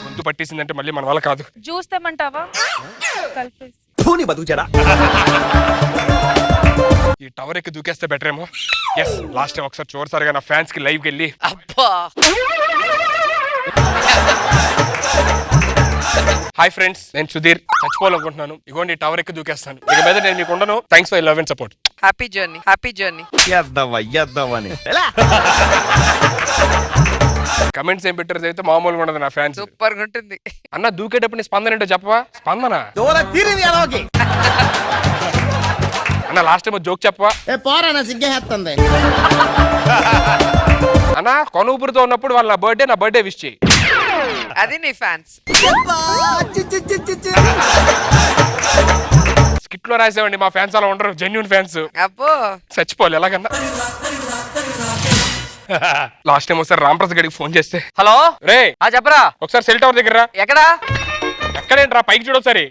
గొంతు పట్టేసిందంటే మళ్ళీ మన వల్ల కాదు. జ్యూస్ తెమ్మంటావా? కలిపేసి. ఈ టవర్ ఎక్కి దూకేస్తే బెటర్ ఏమో. ఎస్, లాస్ట్ టైం ఒకసారి చూడసారిగా నా ఫ్యాన్స్ కి లైవ్ వెళ్ళి అబ్బా హాయ్ ఫ్రెండ్స్, నేను సుధీర్. చచ్చిపోవాలనుకుంటున్నాను. ఇగోండి టవర్ ఎక్కి దూకేస్తాను. ఇక మీద నేను మీకు ఉండను. Thanks for love and support. Happy journey, happy journey. Comments ఏం పెట్టారు అయితే మామూలుగా ఉండదు నా ఫ్యాన్స్. సూపర్ గా ఉంటుంది. అన్న దూకేటప్పుడు నీ స్పందన ఏంటో చెప్పవా? స్పందన అన్న లాస్ట్ టైం జోక్ చెప్పవా? అన్న కొనుగుపురితో ఉన్నప్పుడు వాళ్ళ నా బర్త్డే విష్ చేయి. అది నీ ఫ్యాన్స్. స్కిట్ లో రాసేవండి. మా ఫ్యాన్స్ అలా ఉండరు, జెన్యూన్ ఫ్యాన్స్. అబ్బో చచ్చిపోవాలి ఎలాగన్నా. లాస్ట్ టైం ఒకసారి రాంప్రసాద్ గడికి ఫోన్ చేస్తే, హలో రే చెప్పరా. ఒకసారి సెల్ టవర్ దగ్గర ఎక్కడా? ఎక్కడేంట్రా? పైకి చూడు ఒకసారి.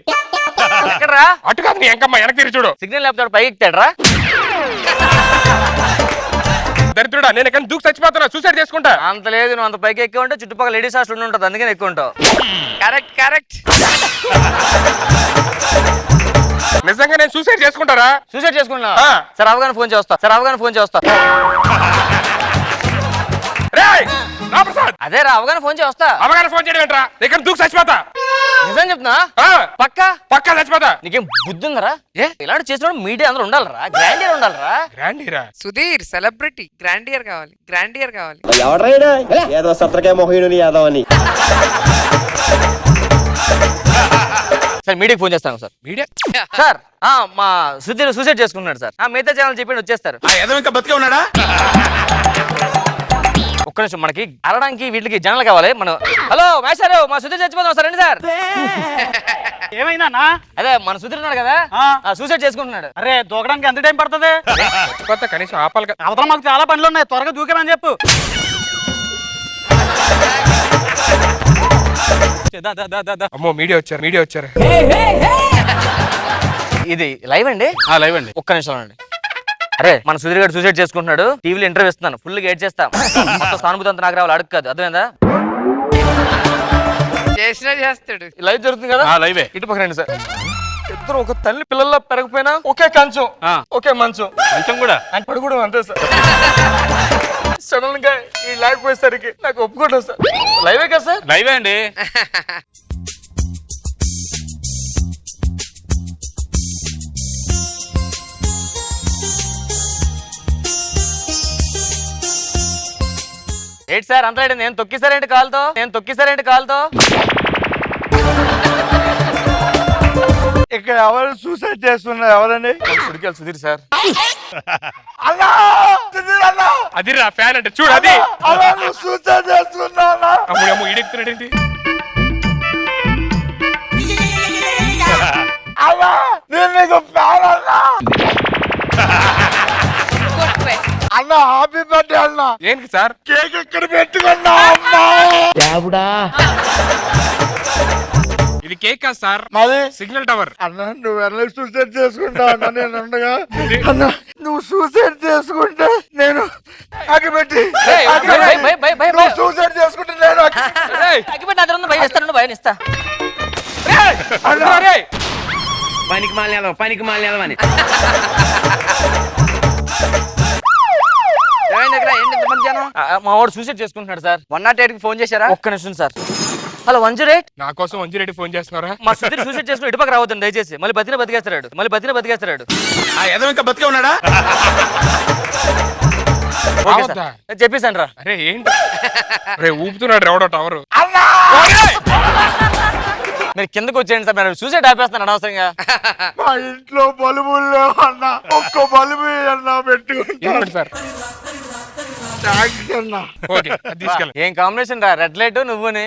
ఎక్కడరా? అటు కాదు నీ ఎంకమ్మ, వెనక్కి తిరిగి చూడు. సిగ్నల్ లేకపోతే పైకి ఎక్కుతాడరా? దరిద్రుడా, నేను ఎక్కడ దూకి చచ్చిపోతున్నా, సూసైడ్ చేసుకుంటా. అంత లేదు, నువ్వు అంత పైకి ఎక్కువ ఉంటే చుట్టుపక్కల లేడీస్ హాస్టల్ ఉంటుంది, అందుకని ఎక్కువ ఉంటావు. Correct correct. నిజంగా నేను సూసైడ్ చేసుకుంటారా? సూసైడ్ చేసుకున్నా. సార్ అవగానే ఫోన్ చేస్తా. అదే రా, అవగానే ఫోన్ చేస్తా. అవగానే ఫోన్ చేయడం ఏంట్రా? ఇక్కడ దూకి చచ్చిపోతా. నిజం చెప్తున్నా? పక్కా చచ్చిపోతా. నీకేం బుద్ధి ఉందరా? ఇలాంటి చేసినప్పుడు మీడియా అందరూ ఉండాలరా, గ్రాండియర్ ఉండాలరా. గ్రాండీరా? సుధీర్ సెలబ్రిటీ, గ్రాండియర్ కావాలి, గ్రాండియర్ కావాలి. ఏదో సత్రకే మొహీనుని యాదవ్ అని. సార్ మీడియాకి ఫోన్ చేస్తాను సార్. మీడియా సార్ మా సుధీర్ సూసైడ్ చేసుకున్నాడు సార్. మిగతా ఛానల్ చెప్పి వచ్చేస్తారు. ఇంకా బతికే ఉన్నాడా? ఒక్క నిమిషం, మనకి అరడానికి వీటికి జనాలు కావాలి. మనం హలో మేషారు, మా సుధీర్ చచ్చిపోతాం సార్. రండి సార్. ఏమైనా? అదే మన సుధీర్ ఉన్నాడు కదా, సూసైడ్ చేసుకుంటున్నాడు. అరే దూకడానికి ఎంత టైం పడుతుంది? చచ్చిపోతా, కనీసం ఆపాలి. అవతల మాకు చాలా పనులు ఉన్నాయి, త్వరగా దూకమని చెప్పు. అమ్మో మీడియా వచ్చారు. ఇది లైవ్ అండి? లైవ్ అండి. ఒక్క నిమిషం అండి. అరే మన సుధీర్ గారు సూసైడ్ చేసుకుంటున్నాడు, టీవీలో ఇంటర్వ్యూ ఇస్తున్నాను, ఫుల్ గా ఏడ్ చేస్తాం. మొత్తం సానుభూతి అంతా నాకు రావాలి, అడుగు కాదు. అర్థమైందా? చేసినా చేస్తాడు. లైవ్ జరుగుతుంది కదా, లైవే. ఇటు పక్క రండి సార్. ఇద్దరు ఒక తల్లి పిల్లల్లో పెరగపోయినా ఒకే కంచం, ఒకే మంచం. మంచం కూడా పడు కూడా అంతే సార్. సడన్ గా ఈ లైవ్ పోయేసరికి నాకు ఒప్పుకోవడం సార్. లైవే కదా సార్? లైవే అండి. ఏంటి సార్ అంత నేను తొక్కిసారేంటి కాలుతో? ఇక్కడ ఎవరు సూసైడ్ చేస్తున్నారు? ఎవరండి? సుడికెళ్ళి సుధీర్ సార్. అదిరా ఫ్యాన్ అంటే చూడు. అది సూసైడ్ చేస్తున్నా. అమ్ము ఈడెక్కుతున్నాడేంటి? నేను నీకు ఫ్యాన్ అన్న. హ్యాపీ బర్త్డే అన్న. ఏంటి సార్? కేక్ ఎక్కడ పెట్టుకున్నా అమ్మా? ఇది కేక్ కాదు సార్, మాది సిగ్నల్ టవర్. అన్న నువ్వు ఎలా సూసైడ్ చేసుకుంటావు అన్న? నేను ఉండగా అన్న నువ్వు సూసైడ్ చేసుకుంటే నేను అగిపెట్టి సూసైడ్ చేసుకుంటే నేను అగ్గిపెట్టి అతను ఉంది, భయం ఇస్తాను, భయం ఇస్తా. పనికి మాలిన అని. మా వాడు సూసైడ్ చేసుకుంటున్నాడు సార్. 108 కి ఫోన్ చేశారా? ఒక్క నిమిషం సార్. హలో 108. నా కోసం వంజిరెడ్డి ఫోన్ చేస్తున్నారా? మా సుధీర్ సూసైడ్ చేసుకుని ఇటుపక్క రావద్దండి దయచేసి. మళ్ళీ బతికేస్తాడు. ఆ ఎదవ ఇంకా బతికే ఉన్నాడా? ఓకే సార్, చెప్పేసాను రా. అరే ఏంటి రే ఊపుతున్నాడు ఎవడో టవరు. మీరు కిందకు వచ్చేయండి సార్, మీరు సూసైడ్ ఆపేస్తాను అనవసరంగా. మా ఇంట్లో బలుబులు లేవు అన్న, ఒక్క బలుబు అన్న పెట్టుకుంటాను సార్. అన్న. ఓకే అది తీసుకెళ్ళండి. ఏం కాంబినేషన్ రా, రెడ్ లైట్ నువ్వుని.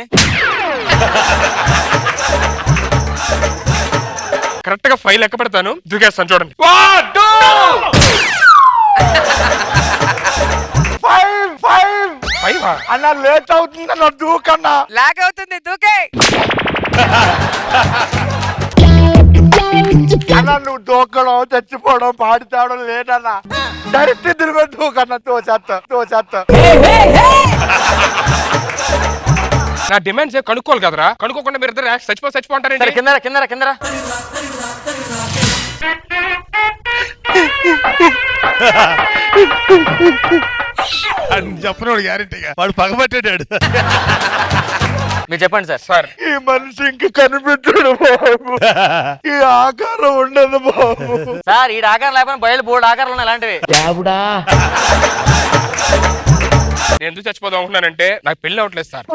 కరెక్ట్ గా 5 లెక్క పెడతాను, దూకేస్తాను చూడండి. 1 2 5 అన్న లేట్ అవుతుంది అన్న, దూకన్నా. లాగ్ అవుతుంది, దూకే. అన్న నువ్వు దూకడం చచ్చిపోవడం పాడుతావడం లేదన్నా, డైరెక్ట్ తిరిగి దూకన్నా. తోచేత్త నా డిమాండ్స్ కనుక్కోవాలి కదరా, కనుక్కోకుండా మీరు ఇద్దరు చచ్చిపో అంటారండి. కిందరా. చెప్పినోడు గ్యారెంటీగా వాడు పగబట్టాడు. మీరు చెప్పండి సార్. సార్ ఈ మనిషి ఇంక కనిపెట్టాడు బాబు, ఈ ఆకారం ఉండదు బాబు. సార్ ఈ ఆకారం లేకపోతే బయలు బోర్డు ఆకారాలు ఉన్నాయి అలాంటివి. నేను ఎందుకు చచ్చిపోదాం అనుకున్నానంటే నాకు పెళ్లి అవట్లేదు సార్.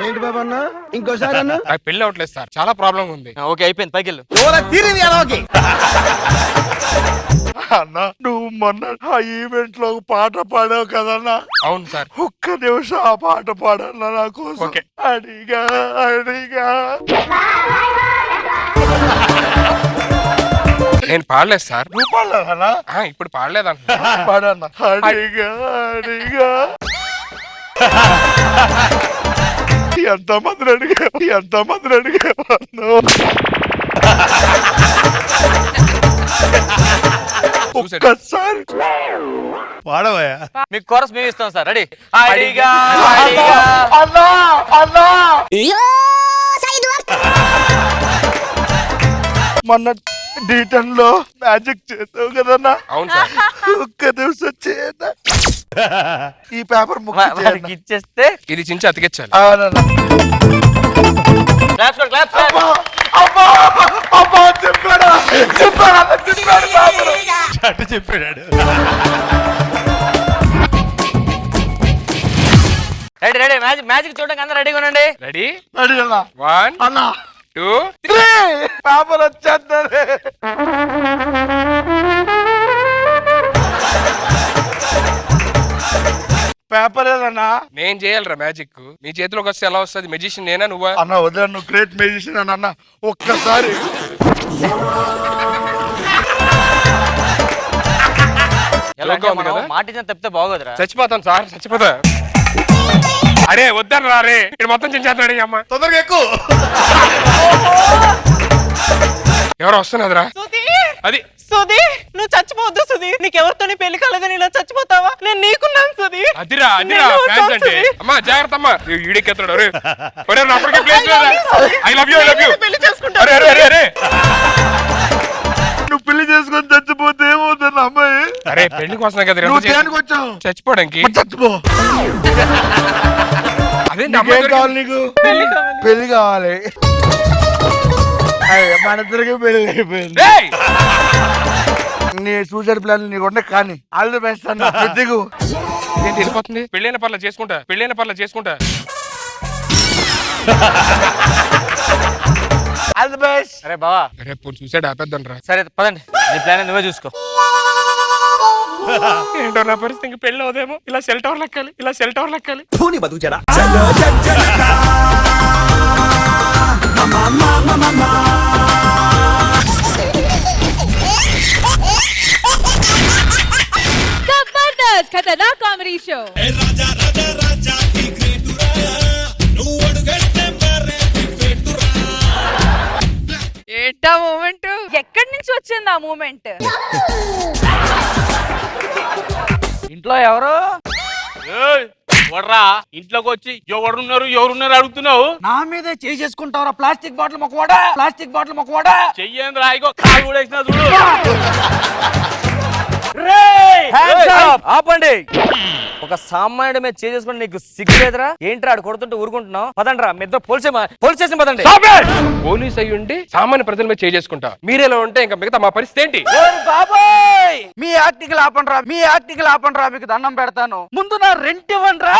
ఏంటి బాబా అన్న ఇంకోసారి అన్న? నాకు పెళ్లి అవట్లేదు సార్, చాలా ప్రాబ్లం ఉంది. ఓకే అయిపోయింది, పైకి వెళ్ళు. అన్న నువ్వు మొన్న ఆ ఈవెంట్ లో పాట పాడావు కదన్నా? అవును సార్. ఒక్క నిమిషం ఆ పాట పాడన్నా నా కోసం. ఓకే. అడిగా నేను పాడలేదు సార్. నువ్వు పాడలేదన్నా? ఇప్పుడు పాడలేదంట. పాడన్నా. అడిగా ఎంతమందిని అడిగావు ఒక్కసారి వాడవయ్యా. మీకు కోరస్ మేము ఇస్తాం సార్. రెడీ? అన్నా మొన్న D10 లో మ్యాజిక్ చేసావు కదన్నా? అవును సార్. ఒక్క నిమిషం చేయన్నా, ఈ పేపర్ వాడికి ఇచ్చేస్తే ఇది చించి అతికించాలి. చెప్పాడు. రెడీ మ్యాజిక్ చూడడానికి అందరూ రెడీగా ఉండండి. రెడీ? రెడీ అన్నా. 1 అన్నా 2 పేపర్ వచ్చేద్దరే. పేపర్ ఏదన్నా? నేను చేయాలరా మ్యాజిక్. నీ చేతిలోకి వస్తే ఎలా వస్తుంది? మెజిషియన్ నేనా నువ్వా? అన్న వదిలే, నువ్వు గ్రేట్ మ్యూజిషియన్ అని అన్న. ఒక్కసారి ఎలా జోక్గా ఉంది కదా? మాట ఇచ్చిన తప్పితే బాగోదురా. చచ్చిపోతాను సార్, చచ్చిపోతా. అరే వద్దాను రా రే, ఇక్కడ మొత్తం చించేస్తాడు అమ్మ. తొందరగా ఎక్కువ. ఎవరో వస్తున్నదిరా. అది సుధీర్ నువ్వు చచ్చిపోవద్దు సుధీర్, నీకు ఎవరితోని పెళ్లి కలదని ఇలా చచ్చిపోతావా? నేను నీకున్నాను సుధీర్. అదిరా ఫ్యాన్స్ అంటే. అమ్మా జాగ్రత్త అమ్మా, ఈడెక్కేస్తాడు. అరే అప్పటికే ప్లేస్ లేదా? I love you. పెళ్లి చేసుకుంటా. అరే నువ్వు పెళ్లి చేసుకొని చచ్చిపోతే ఏమవుతుంది అమ్మాయి? అరే పెళ్లి కోసం కదా నువ్వు దేనికి వచ్చావు? చచ్చిపోవడానికి. చచ్చిపో. అదే నీకేం కావాలి? నీకు పెళ్లి కావాలి. మన ఇద్దరికి పెళ్లి అయిపోయింది. నీ సూసైడ్ ప్లాన్ నీకు ఉండే కానీ ఆల్ ది బెస్ట్ అన్న. దిగు. ఏంటి వెళ్ళిపోతుంది? పెళ్ళైన పర్ల చేసుకుంటా. All the best. అరే బావా, అరే సూసైడ్ ఆపేద్దాం రా. సరే పదండి, నీ ప్లాన్ నువ్వే చూసుకో. ఏంటో నా పరిస్థితి, ఇంక పెళ్ళి అవుదేమో. ఇలా సెల్ టవర్ లెక్కాలి. जबरदस्त खतरनाक कॉमेडी शो. ఏంటా మూమెంట్? ఎక్కడి నుంచి వచ్చింది ఆ మూమెంట్? ఇంట్లో ఎవరు? వడ్రా ఇంట్లోకి వచ్చి ఎవరున్నారు అడుగుతున్నావు? నా మీదే చేసుకుంటావరా? Plastic bottle మొక్కవాడా. చెయ్యేంద్రా, ఇగో కాలు కూడా వేసినా చూడు. రేయ్ Hands up! ఆపండి. ఒక సామాన్యుడి మీద చేసుకుని నీకు సిగ్గు లేదురా? ఏంట్రా ఆడు కొడుతుంటే ఊరుకుంటున్నావు? పదండ్రా మీ ఇద్దరు పోలీస్ స్టేషన్ పదండి. పోలీస్ అయ్యి ఉండి సామాన్య ప్రజల మీద చేసుకుంటా మీరేలా ఉంటే ఇంకా మిగతా మా పరిస్థితి ఏంటి? బాబాయ్ మీ యాక్టింగ్ ఆపండ్రా, మీ యాక్టింగ్ ఆపండ్రా, మీకు దండం పెడతాను. ముందు నా రెంట్ ఇవ్వండిరా.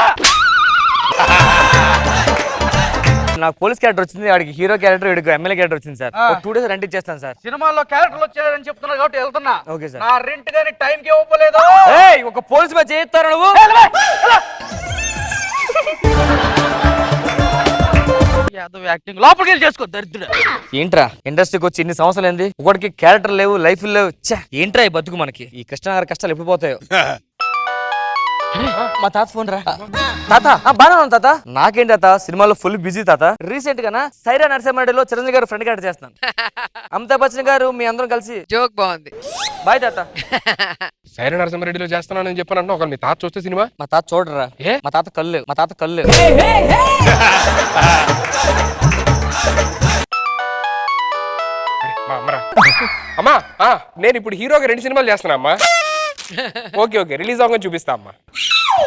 నాకు పోలీస్ క్యారెక్టర్ వచ్చింది, వాడికి హీరో క్యారెక్టర్, వీడికి ఎమ్మెల్యే క్యారెక్టర్ వచ్చింది సార్. 2 days రెంట్ ఇచ్చేస్తాను సార్. సినిమాలో క్యారెక్టర్లు వచ్చారని చెప్తున్నారు కాబట్టి వెళ్తున్నా. Okay sir. నా రెంట్ గానీ టైం కి ఇవ్వలేదు. ఏయ్ ఒక పోలీస్ మీద చేయిస్తారా నువ్వు? యాక్టింగ్ లోపలికి వెళ్ళి చేసుకో దరిద్రుడు. ఏంట్రా ఇండస్ట్రీకి వచ్చి ఇన్ని సంవత్సరాలు ఏంది, ఒకటికి క్యారెక్టర్ లేవు, లైఫ్ లేవు. ఏంట్రా ఈ బతుకు మనకి? ఈ కృష్ణగారి కష్టాలు ఎప్పుడు పోతాయో. మా తాత ఫోన్ రా. తాత బాగా ఉంది తాత. నాకేంటి తాత సినిమాలో ఫుల్ బిజీ తాత. రీసెంట్ గా సైరా నరసింహారెడ్డిలో చిరంజీవి గారు ఫ్రెండ్ క్యారెక్టర్ చేస్తాను. అమితాబ్ బచ్చన్ గారు మీ అందరం కలిసి. జోక్ బాగుంది. బాయ్ తాత. సైరా నరసింహారెడ్డిలో చేస్తున్నానని చెప్పానంటే ఒక మీ తాత చూస్తే సినిమా. మా తాత చూడరా. ఏ మా తాత కళ్ళు, మా తాత కళ్ళు. అమ్మా నేను ఇప్పుడు హీరోగా 2 సినిమాలు చేస్తున్నా అమ్మా. ఓకే ఓకే రిలీజ్ అవ్వగానే చూపిస్తా అమ్మా.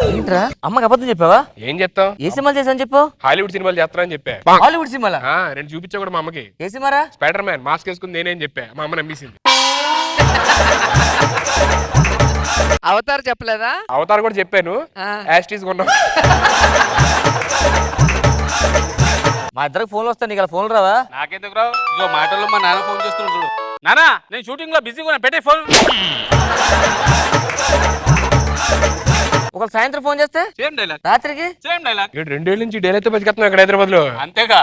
ఏంట్రా అమ్మకి అబద్ధం చెప్పావా? ఏం చెప్తావు? ఏ సినిమాలు చేశాను చెప్పు. హాలీవుడ్ సినిమాలు చేస్తానని చెప్పా. హాలీవుడ్ సినిమాలా? 2 చూపించా కూడా మా అమ్మకి. ఏ సినిమారా? స్పైడర్ మ్యాన్ మాస్క్ వేసుకుని నేనేం చెప్పా, మా అమ్మ నమ్మేసింది. అవతార్ చెప్పలేదా? అవతార్ కూడా చెప్పాను. యాస్టీస్ కొన్నాం. మా ఇద్దరికి ఫోన్లు వస్తాయి, నీకు ఫోన్ రావా? నాకెందుకు రావు? ఇగో మాటల్లో మా నాన్న ఫోన్ చేస్తున్నాడు చూడు. నానా నేను షూటింగ్ లో బిజీగా పెట్టే ఫోన్. ఒక సాయంత్రం ఫోన్ చేస్తే సేమ్ డైలాగ్, రాత్రికి సేమ్ డైలాగ్. 2 ఏళ్ళ నుంచి డైలీ అయితే బతికేస్తున్నావు ఇక్కడ హైదరాబాద్ లో. అంతేగా.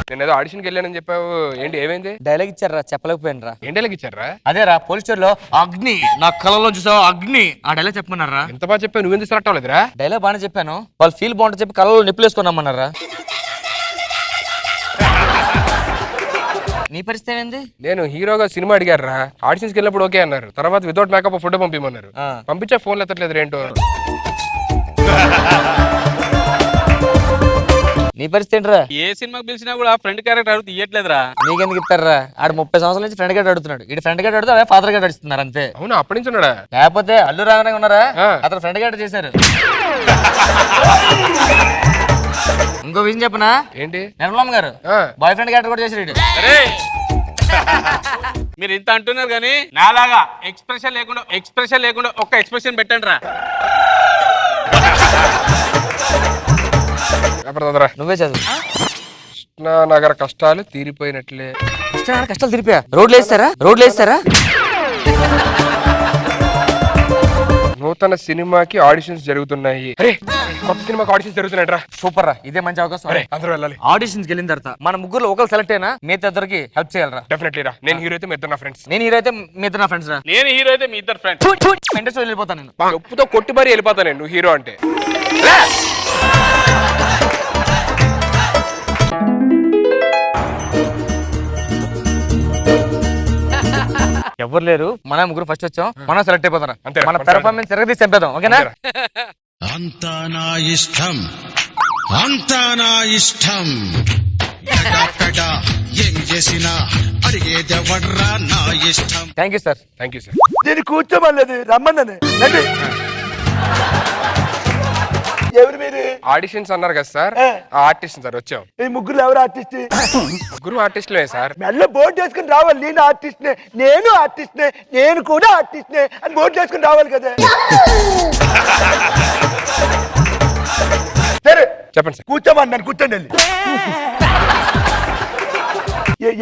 నేను ఏదో ఆడిషన్కి వెళ్ళానని చెప్పావు, ఏంటి ఏమైంది? డైలాగ్ ఇచ్చారా చెప్పలేకపోయాను రా. ఏం డైలాగ్ ఇచ్చారా? అదేరా పోలీస్ స్టేషన్ లో అగ్ని నా కళ్ళలో చూసావు అగ్ని, ఆ డైలాగ్ చెప్పమన్నారా. ఎంత బాగా చెప్పావు, నువ్వెందుకు సెలెక్ట్ అవ్వలేదురా? డైలాగ్ బాగానే చెప్పాను, వాళ్ళు ఫీల్ బాగుంటుంది చెప్పి కళ్ళలో నిప్పులు వేసుకున్నామన్నారా. నీ పరిస్థితి ఏమైంది? నేను హీరోగా సినిమా అడిగారా, ఆడిషన్స్కి వెళ్ళినప్పుడు ఓకే అన్నారు, తర్వాత వితౌట్ మేకప్ ఫోటో పంపిమన్నారు. పంపించా ఫోన్లు ఎత్తట్లేదు ఏంటో. నీ పరిస్థితి ఏంట్రా? ఏ సినిమాకి పిలిచినా కూడా ఫ్రెండ్ క్యారెక్టర్ అడుగుతూ ఇయ్యట్లేదురా. నీకెందుకు ఇస్తారా? ఆడు 30 సంవత్సరాల నుంచి ఫ్రెండ్ కార్డ్ అడుగుతున్నాడు. ఇటు ఫ్రెండ్ కార్డ్ అడుగుతా, అదే ఫాదర్ కార్డ్ అడుగుతున్నారు అంతే. అవునా, అప్పటి నుంచి ఉన్నాడా? లేకపోతే అల్లు రాగానే ఉన్నారా, అతను ఫ్రెండ్ కార్డ్ చేశారు. ఇంకో విషయం చెప్పనా? ఏంటి? నిర్మలమ్మ గారు బాయ్ ఫ్రెండ్ క్యారెక్టర్ కూడా చేశారు. మీరు ఇంత అంటున్నారు కానీ నాలాగా ఎక్స్ప్రెషన్ లేకుండా ఒక్క ఎక్స్ప్రెషన్ పెట్టండి రా. నువ్వే చదువు. కృష్ణానగర్ కష్టాలు తీరిపోయినట్లే. కృష్ణానగర్ కష్టాలు తీరిపోయా? రోడ్లు వేస్తారా? నూతన సినిమాకి ఆడిషన్స్ జరుగుతున్నాయి. అరే కొత్త సినిమాకి ఆడిషన్స్ జరుగుతున్నాయట్రా. సూపర్ రా, ఇదే మంచి అవకాశం. అందరూ వెళ్ళాలి. ఆడిషన్స్ వెళ్ళిన తర్వాత మన ముగ్గురు ఒకరు సెలెక్ట్ అయినా మిగతా ఇద్దరికి హెల్ప్ చేయాలరా. డెఫినెట్లీ రా. నేను హీరో అయితే మీ ఇద్దరు నా ఫ్రెండ్స్. నేను హీరో అయితే మీ ఇద్దరు నా ఫ్రెండ్స్ రా. నేను హీరో అయితే మీ ఇద్దరు ఫ్రెండ్స్. ఇండస్ట్రీ వెళ్ళిపోతాను నేను. చెప్పుతో కొట్టి మరీ వెళ్ళిపోతాను నేను, నువ్వు హీరో అంటే. ఎవరు లేరు, మన ముగ్గురు ఫస్ట్ వచ్చాం, మనం సెలెక్ట్ అయిపోతాం. అంతే, మన పెర్ఫార్మెన్స్ తిరగదీసి చంపేద్దాం. ఓకేనా? అంతా నా ఇష్టం, అంతా నా ఇష్టం. ఏం చేసినా అడిగేదెవడ్రా నా ఇష్టం. Thank you sir. Thank you sir. నేను కూర్చోమలేదు రమ్మన్నాను. ఎవరు మీరు? ఆడిషన్స్ అన్నారు కదా సార్, ఆ ఆర్టిస్ట్ సార్ వచ్చాం. ఈ ముగ్గురు ఎవరు ఆర్టిస్ట్? ముగ్గురు ఆర్టిస్టులే సార్. మెల్ల బోర్డు వేసుకుని రావాలి. నేను ఆర్టిస్ట్నే, నేను ఆర్టిస్ట్నే, నేను కూడా ఆర్టిస్ట్నే అని బోర్డు వేసుకుని రావాలి కదా. సరే చెప్పండి సార్. కూర్చోమన్నాను, కూర్చోండి వెళ్ళి.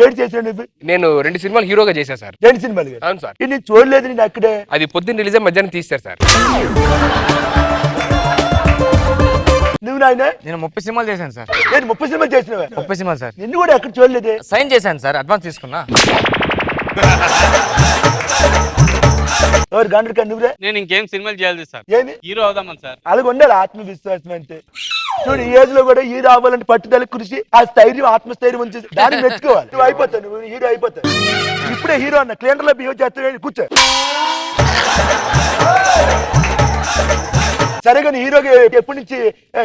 ఏడు చేశాను నువ్వు? నేను 2 సినిమాలు హీరోగా చేశా సార్. 2 సినిమాలు? అవును సార్. నేను చూడలేదు, నేను అక్కడే. అది పొద్దున్న రిలీజ్ మధ్యాహ్నం తీస్తారు సార్. నువ్వు నాయన? నేను 30 సినిమాలు చేశాను సార్. నేను 30 సినిమాలు చేసినవా? 30 సినిమాలు సార్. నిన్ను కూడా ఎక్కడ చూడలేదు. సైన్ చేశాను సార్, అడ్వాన్స్ తీసుకున్నా. ఎవరు గండ్రకా నువ్వురే? నేను ఇంకేం సినిమాలు చేయాలి సార్, ఏమి హీరో అవుదామని సార్. అలాగ ఉండాలి ఆత్మవిశ్వాసం అంటే. చూడు ఈ ఏజ్ లో కూడా హీరో అవ్వాలంటే పట్టుదల కృషి, ఆ స్థైర్యం ఆత్మస్థైర్యం ఉంచేసి దాన్ని మెచ్చుకోవాలి. నువ్వు అయిపోతావు, నువ్వు హీరో అయిపోతావు. ఇప్పుడే హీరో అన్న క్లియర్ లో బిహేవ్ చేస్తావు. కూర్చో. సరే కానీ హీరోకి ఎప్పటి నుంచి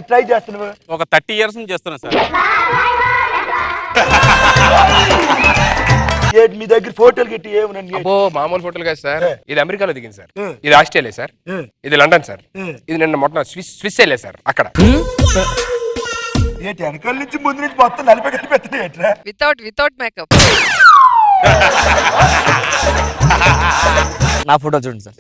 ట్రై చేస్తున్నావు? ఒక 30 years నుంచి చేస్తున్నా సార్. ఏంటి మీ దగ్గర ఫోటోలు గిట్టి ఏమనండి? అబ్బో మామూలు ఫోటోలు కాదు సార్, ఇది అమెరికాలో దిగింది సార్, ఇది ఆస్ట్రేలియా సార్, ఇది లండన్ సార్, ఇది నిన్న మొన్న స్విస్ వెళ్ళే సార్ అక్కడ. ఏంటి వెనకాల నుంచి ముందు నుంచి మొత్తం నలిపి కలిపెత్తున్నాయి ఏంట్రా? Without makeup. నా ఫోటో చూడండి సార్.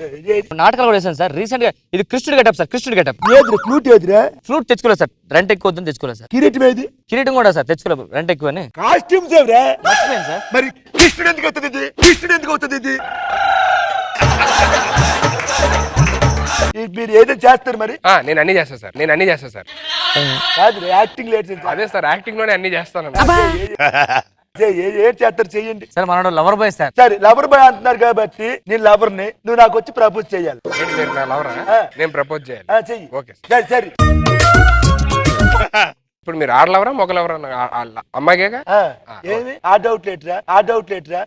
నాటకాలు కూడా వేసాను సార్ రీసెంట్ గా. ఇది కృష్ణుడు గెటప్ సార్, కృష్ణుడు గెటప్. ఏదిరా ఫ్లూట్ ఏదిరా? ఫ్లూట్ తెచ్చుకోలేదు సార్, రెంట్ ఎక్కువ వద్దని తెచ్చుకోలేదు సార్. కిరీటం ఏది? కిరీటం కూడా సార్ తెచ్చుకోలేదు, రెంట్ ఎక్కువ అని. కాస్ట్యూమ్స్ ఎవరా? మర్చిపోయాను సార్. మరి కృష్ణుడు ఎందుకు అవుతుంది ఇది? కృష్ణుడు ఎందుకు అవుతుంది ఇది? మీరు ఏదో చేస్తారు మరి? నేను అన్ని చేస్తాను సార్, నేను అన్ని చేస్తాను సార్. కాదు యాక్టింగ్ లేదు. అదే సార్ యాక్టింగ్ లోనే అన్ని చేస్తాను. ఏం చేస్తారు చెయ్యండి సార్ మనోడు లవర్ బాయ్ సార్. సరే లవర్ బాయ్ అంటున్నారు కాబట్టి నేను లవర్ ని, నువ్వు నాకు వచ్చి ప్రపోజ్ చేయాలి. మీరు నా లవరా? నేను ప్రపోజ్ చేయాలి. చెయ్యి. ఓకే సరే సరే. ఇప్పుడు మీరు ఆడలవరా మొగలవరా? అమ్మాయిగా ఏమి ఆ డౌట్ లేటరా? ఆ డౌట్ లేటరా?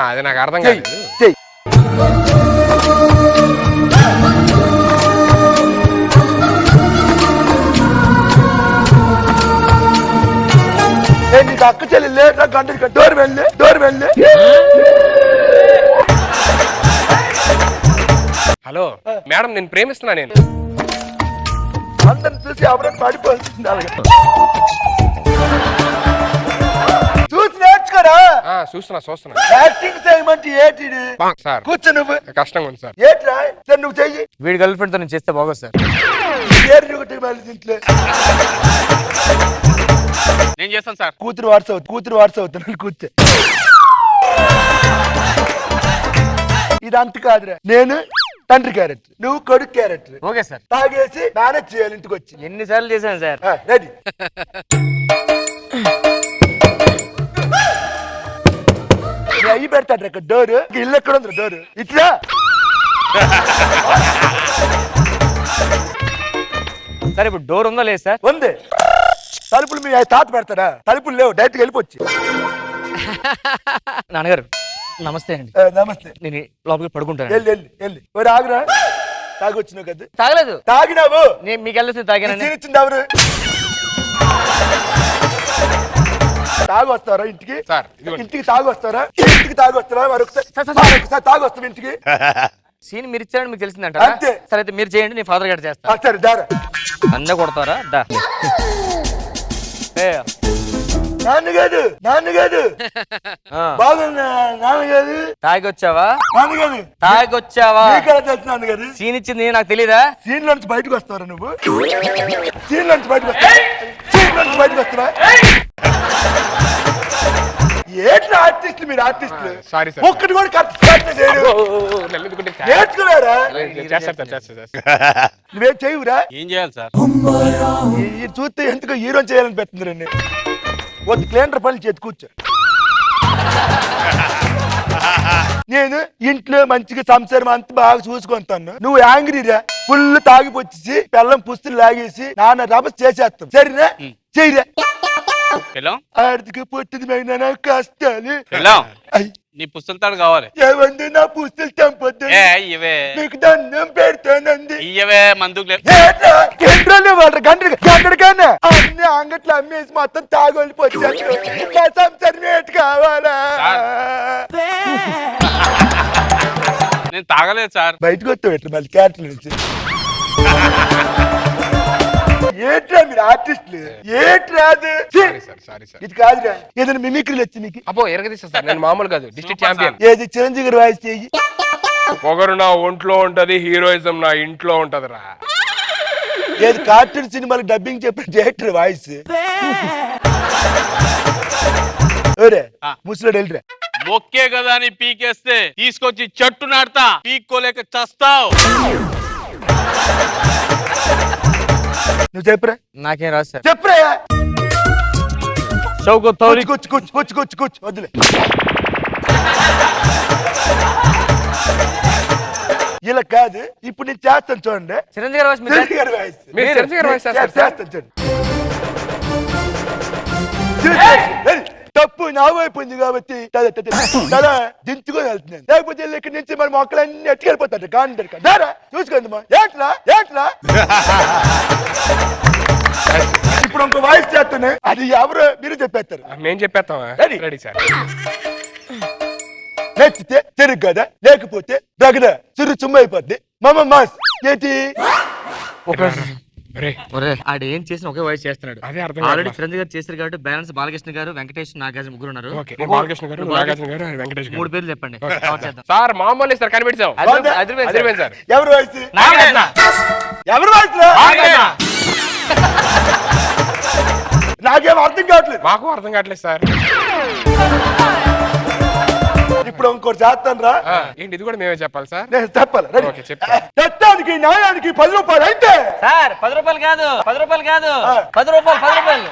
అది నాకు అర్థం కాదు. చెయ్యి. నీకు అక్క చెల్లి లేట్రా? గంట డోర్ వెళ్ళి. హలో మేడం, నేను ప్రేమిస్తున్నా. నేను అందరిని చూసి ఎవరైనా పడిపోతుంది. చూసి నేర్చుకోరా. చూస్తున్నా. యాక్టింగ్ చేయమంటే ఏంటి సార్? కూర్చో నువ్వు. కష్టంగా ఉంది సార్. ఏట్రా సార్ నువ్వు చెయ్యి. వీడి గర్ల్ ఫ్రెండ్ తో నేను చేస్తే బాగోదు సార్. ఇంట్లో నేను చేస్తాను సార్. కూతురు వాట్స్ అవుతున్నాను. కూర్చో. ఇది అంత కాదురా, నేను తండ్రి క్యారెక్టర్, నువ్వు కొడుకు క్యారెక్టర్. Okay sir. తాగేసి మేనేజ్ చేయాలి ఇంటికి వచ్చి. ఎన్నిసార్లు చేశాను సార్. రెడీ. అయ్యి పెడతాడు అక్కడ డోరు. ఇల్లు ఎక్కడ ఉంది డోరు? ఇట్లా సార్. ఇప్పుడు డోర్ ఉందో లేదు సార్? ఉంది. తలుపులు మీ తాత పెడతాడా? తలుపులు లేవు, డైరెక్ట్ వెళ్ళిపోవచ్చు. నాన్నగారు నమస్తే అండి. నమస్తే. నేను లోపలికి పడుకుంటాను. వెళ్ళి ఆగురా. తాగొచ్చినావు కదా? తాగలేదు. తాగినావు? నేను మీకు వెళ్ళేసి తాగానండి. ఇచ్చింది ఎవరు? తాగి వస్తారా ఇంటికి? ఇంటికి తాగి వస్తారా? మరొకసారి తాగి వస్తావు ఇంటికి. సీన్ మీరు ఇచ్చారని మీకు తెలిసిందంట. సరే అయితే మీరు చేయండి, నేను ఫాదర్ గారు చేస్తా. సరే దారా. అన్న కొడతారా? దా. నాన్నగారు బాగున్నా. నాన్నగారు తాగొచ్చావా? నాన్నగారు తాగొచ్చావా? నాన్నగారు సీన్ ఇచ్చింది నాకు తెలీదా? సీన్ నుంచి బయటకు వస్తావరా నువ్వు? సీన్ నుంచి బయటకు వస్తావా? ఏంటి ఆర్టిస్టులు మీరు? ఆర్టిస్టులు సారీ సార్. ఒక్కటి కూడా నేర్చుకున్నారా? నువ్వేం చేయవురా? ఏం చేయాలి సార్? చూస్తే ఎందుకో హీరో చేయాలని పెట్టింది రండి. ఒక క్లీనర్ పని చేతి కూర్చో. నేను ఇంట్లో మంచిగా సంసారం అంతా బాగా చూసుకుంటాను. నువ్వు యాంగ్రీరా, ఫుల్ తాగిపోచ్చేసి పెళ్ళం పుస్తులు లాగేసి నాన్న రభస్ చేసేస్తాం. సరేనా? చెయ్యరా. ఆర్థిక పొట్టిది కష్టాలు. నీ పుస్తకాలు కావాలి. ఏమండి నా పుస్తలు చంపొద్దు. నీకు దండం పెడతానండి. ఇయ్యవే మందుకు గంటకన్నా అన్ని అంగట్లో అమ్మేసి మొత్తం తాగొలిపోతే నా సంసారం ఏంటి కావాలా? నేను తాగలేదు సార్. బయటకు వస్తావు ఎట్లా మళ్ళీ క్యారెక్టర్ నుంచి? ఏట్రా మీరు ఆర్టిస్టులు? ఏట్రా ఇది కాదురా. ఏదైనా మిమిక్రీలు వచ్చి నీకు? అబ్బో ఎరగదీస్తా సార్, నేను మామూలు కాదు, డిస్ట్రిక్ట్ ఛాంపియన్. ఏది చిరంజీవి గారు వాయిస్ చేయి. పొగరు నా ఒంట్లో ఉంటది, హీరోయిజం నా ఇంట్లో ఉంటదిరా. ఏది కార్టూన్ సినిమాలకు డబ్బింగ్ చెప్పిన డైరెక్టర్ వాయిస్. ముసలోడు వెళ్ళిరా. మొక్కే కదా అని పీకేస్తే తీసుకొచ్చి చెట్టు నాడతా, పీక్కోలేక చస్తావు. నువ్వు చెప్పురా. నాకేం రాదు సార్. చెప్పురా. కూర్చు వద్దులే. ఇలా కాదు, ఇప్పుడు నేను చేస్తాను చూడండి. చిరంజీవి గారి వాయిస్ చేస్తాను చూడండి. తప్పు నా వైపు ఉంది కాబట్టి దించుకొని వెళ్తున్నాను. లేకపోతే ఇక్కడి నుంచి మన మొక్కలన్నీ ఎట్టుకెళ్ళిపోతాడు. కాంటారా చూసుకోండి. ఏట్రా ఇప్పుడు ఇంకో వాయిస్ చేస్తాను, అది ఎవరు మీరు చెప్పేస్తారు. మేము చెప్పేస్తాం. Ready? Ready sir. నచ్చితే తిరుగు కదా, లేకపోతే రగడ చిరు చుమ్మ అయిపోద్ది. మమ్మ మాస్ ఏంటి రే ఒరే ఆడు ఏం చేసిన ఒకే వాయిస్ చేస్తున్నాడు. అదే అర్థం ఆల్రెడీ కావట్లా. చిరంజీవి గారు చేశారు కాబట్టి బ్యాలెన్స్ బాలకృష్ణ గారు, వెంకటేష్, నాగార్జున ముగ్గురు ఉన్నారు. ఓకే, నేను బాలకృష్ణ గారు, నాగార్జున గారు, వెంకటేష్ గారు. 3 పేర్లు చెప్పండి. కవర్ చేద్దాం. సార్ మామూలు సార్ కనిపెట్టాం. అదిరిపోయింది సార్. ఎవరు వాయిస్? నాగార్జున. ఎవరు వాయిస్? నాకేం అర్థం కావట్లేదు. మాకు అర్థం కావట్లేదు సార్. ఇప్పుడు ఇంకోటి చేస్తాను రా. ఏంటి ఇది కూడా మేమే చెప్పాలి సార్? నేను చెప్పాలి. రెడీ? ఓకే, చెప్తా. చట్టానికి న్యాయానికి 10 రూపాయలు అయితే సార్ 10 రూపాయలు కాదు, 10 రూపాయలు కాదు, 10 రూపాయలు, 10 రూపాయలు.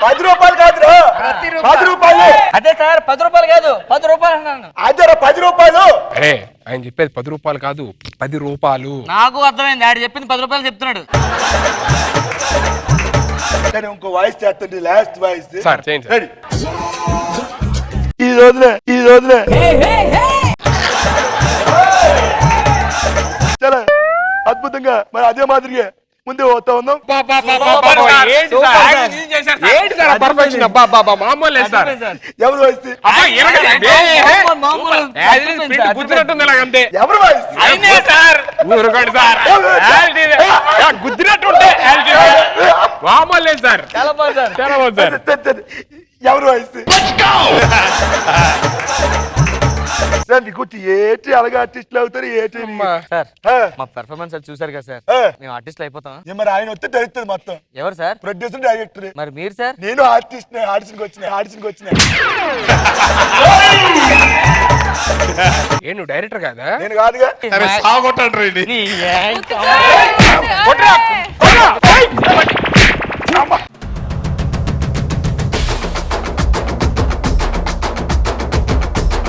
10 రూపాయలు కాదురా, 10 రూపాయలు. అదే సార్ 10 రూపాయలు కాదు, 10 రూపాయలు అన్నాను. అదేరా 10 రూపాయలు. అరే ఆయన చెప్పేది 10 రూపాయలు కాదు, 10 రూపాయలు. నాకు అర్థమైంది, ఆడు చెప్పింది 10 రూపాయలు చెప్తున్నాడు. కానీ ఇంకో వాయిస్ చేస్తుంది, లాస్ట్ వాయిస్. సార్ చేయండి సార్. రెడీ? ఈ రోజునే చాలా అద్భుతంగా మరి అదే మాదిరిగా ముందే పోతా ఉన్నాం. ఏంటి సార్ పర్ఫెక్షన్? మామూలు లేదు సార్. ఎవరు వాయిస్? గుద్దినట్టుంది ఇలాగంతే. ఎవరు వాయిస్? ఊరుకోండి సార్. గుద్దినట్టుంటే మామూలు లేదు సార్. చాలా బాగుంది సార్. ఎవరు వాయిస్? సార్ నీకు ఏటి అలాగే ఆర్టిస్టులు అవుతారు ఏటి? సార్ మా పెర్ఫార్మెన్స్ అది చూసారు కదా సార్, మేము ఆర్టిస్టులు అయిపోతాం. మరి ఆయన వస్తే తెలుస్తుంది మొత్తం. ఎవరు సార్? Producer, director. మరి మీరు సార్? నేను ఆర్టిస్ట్, ఆడిషన్కి వచ్చిన. ఏ నువ్వు డైరెక్టర్ కాదా? నేను కాదుగా.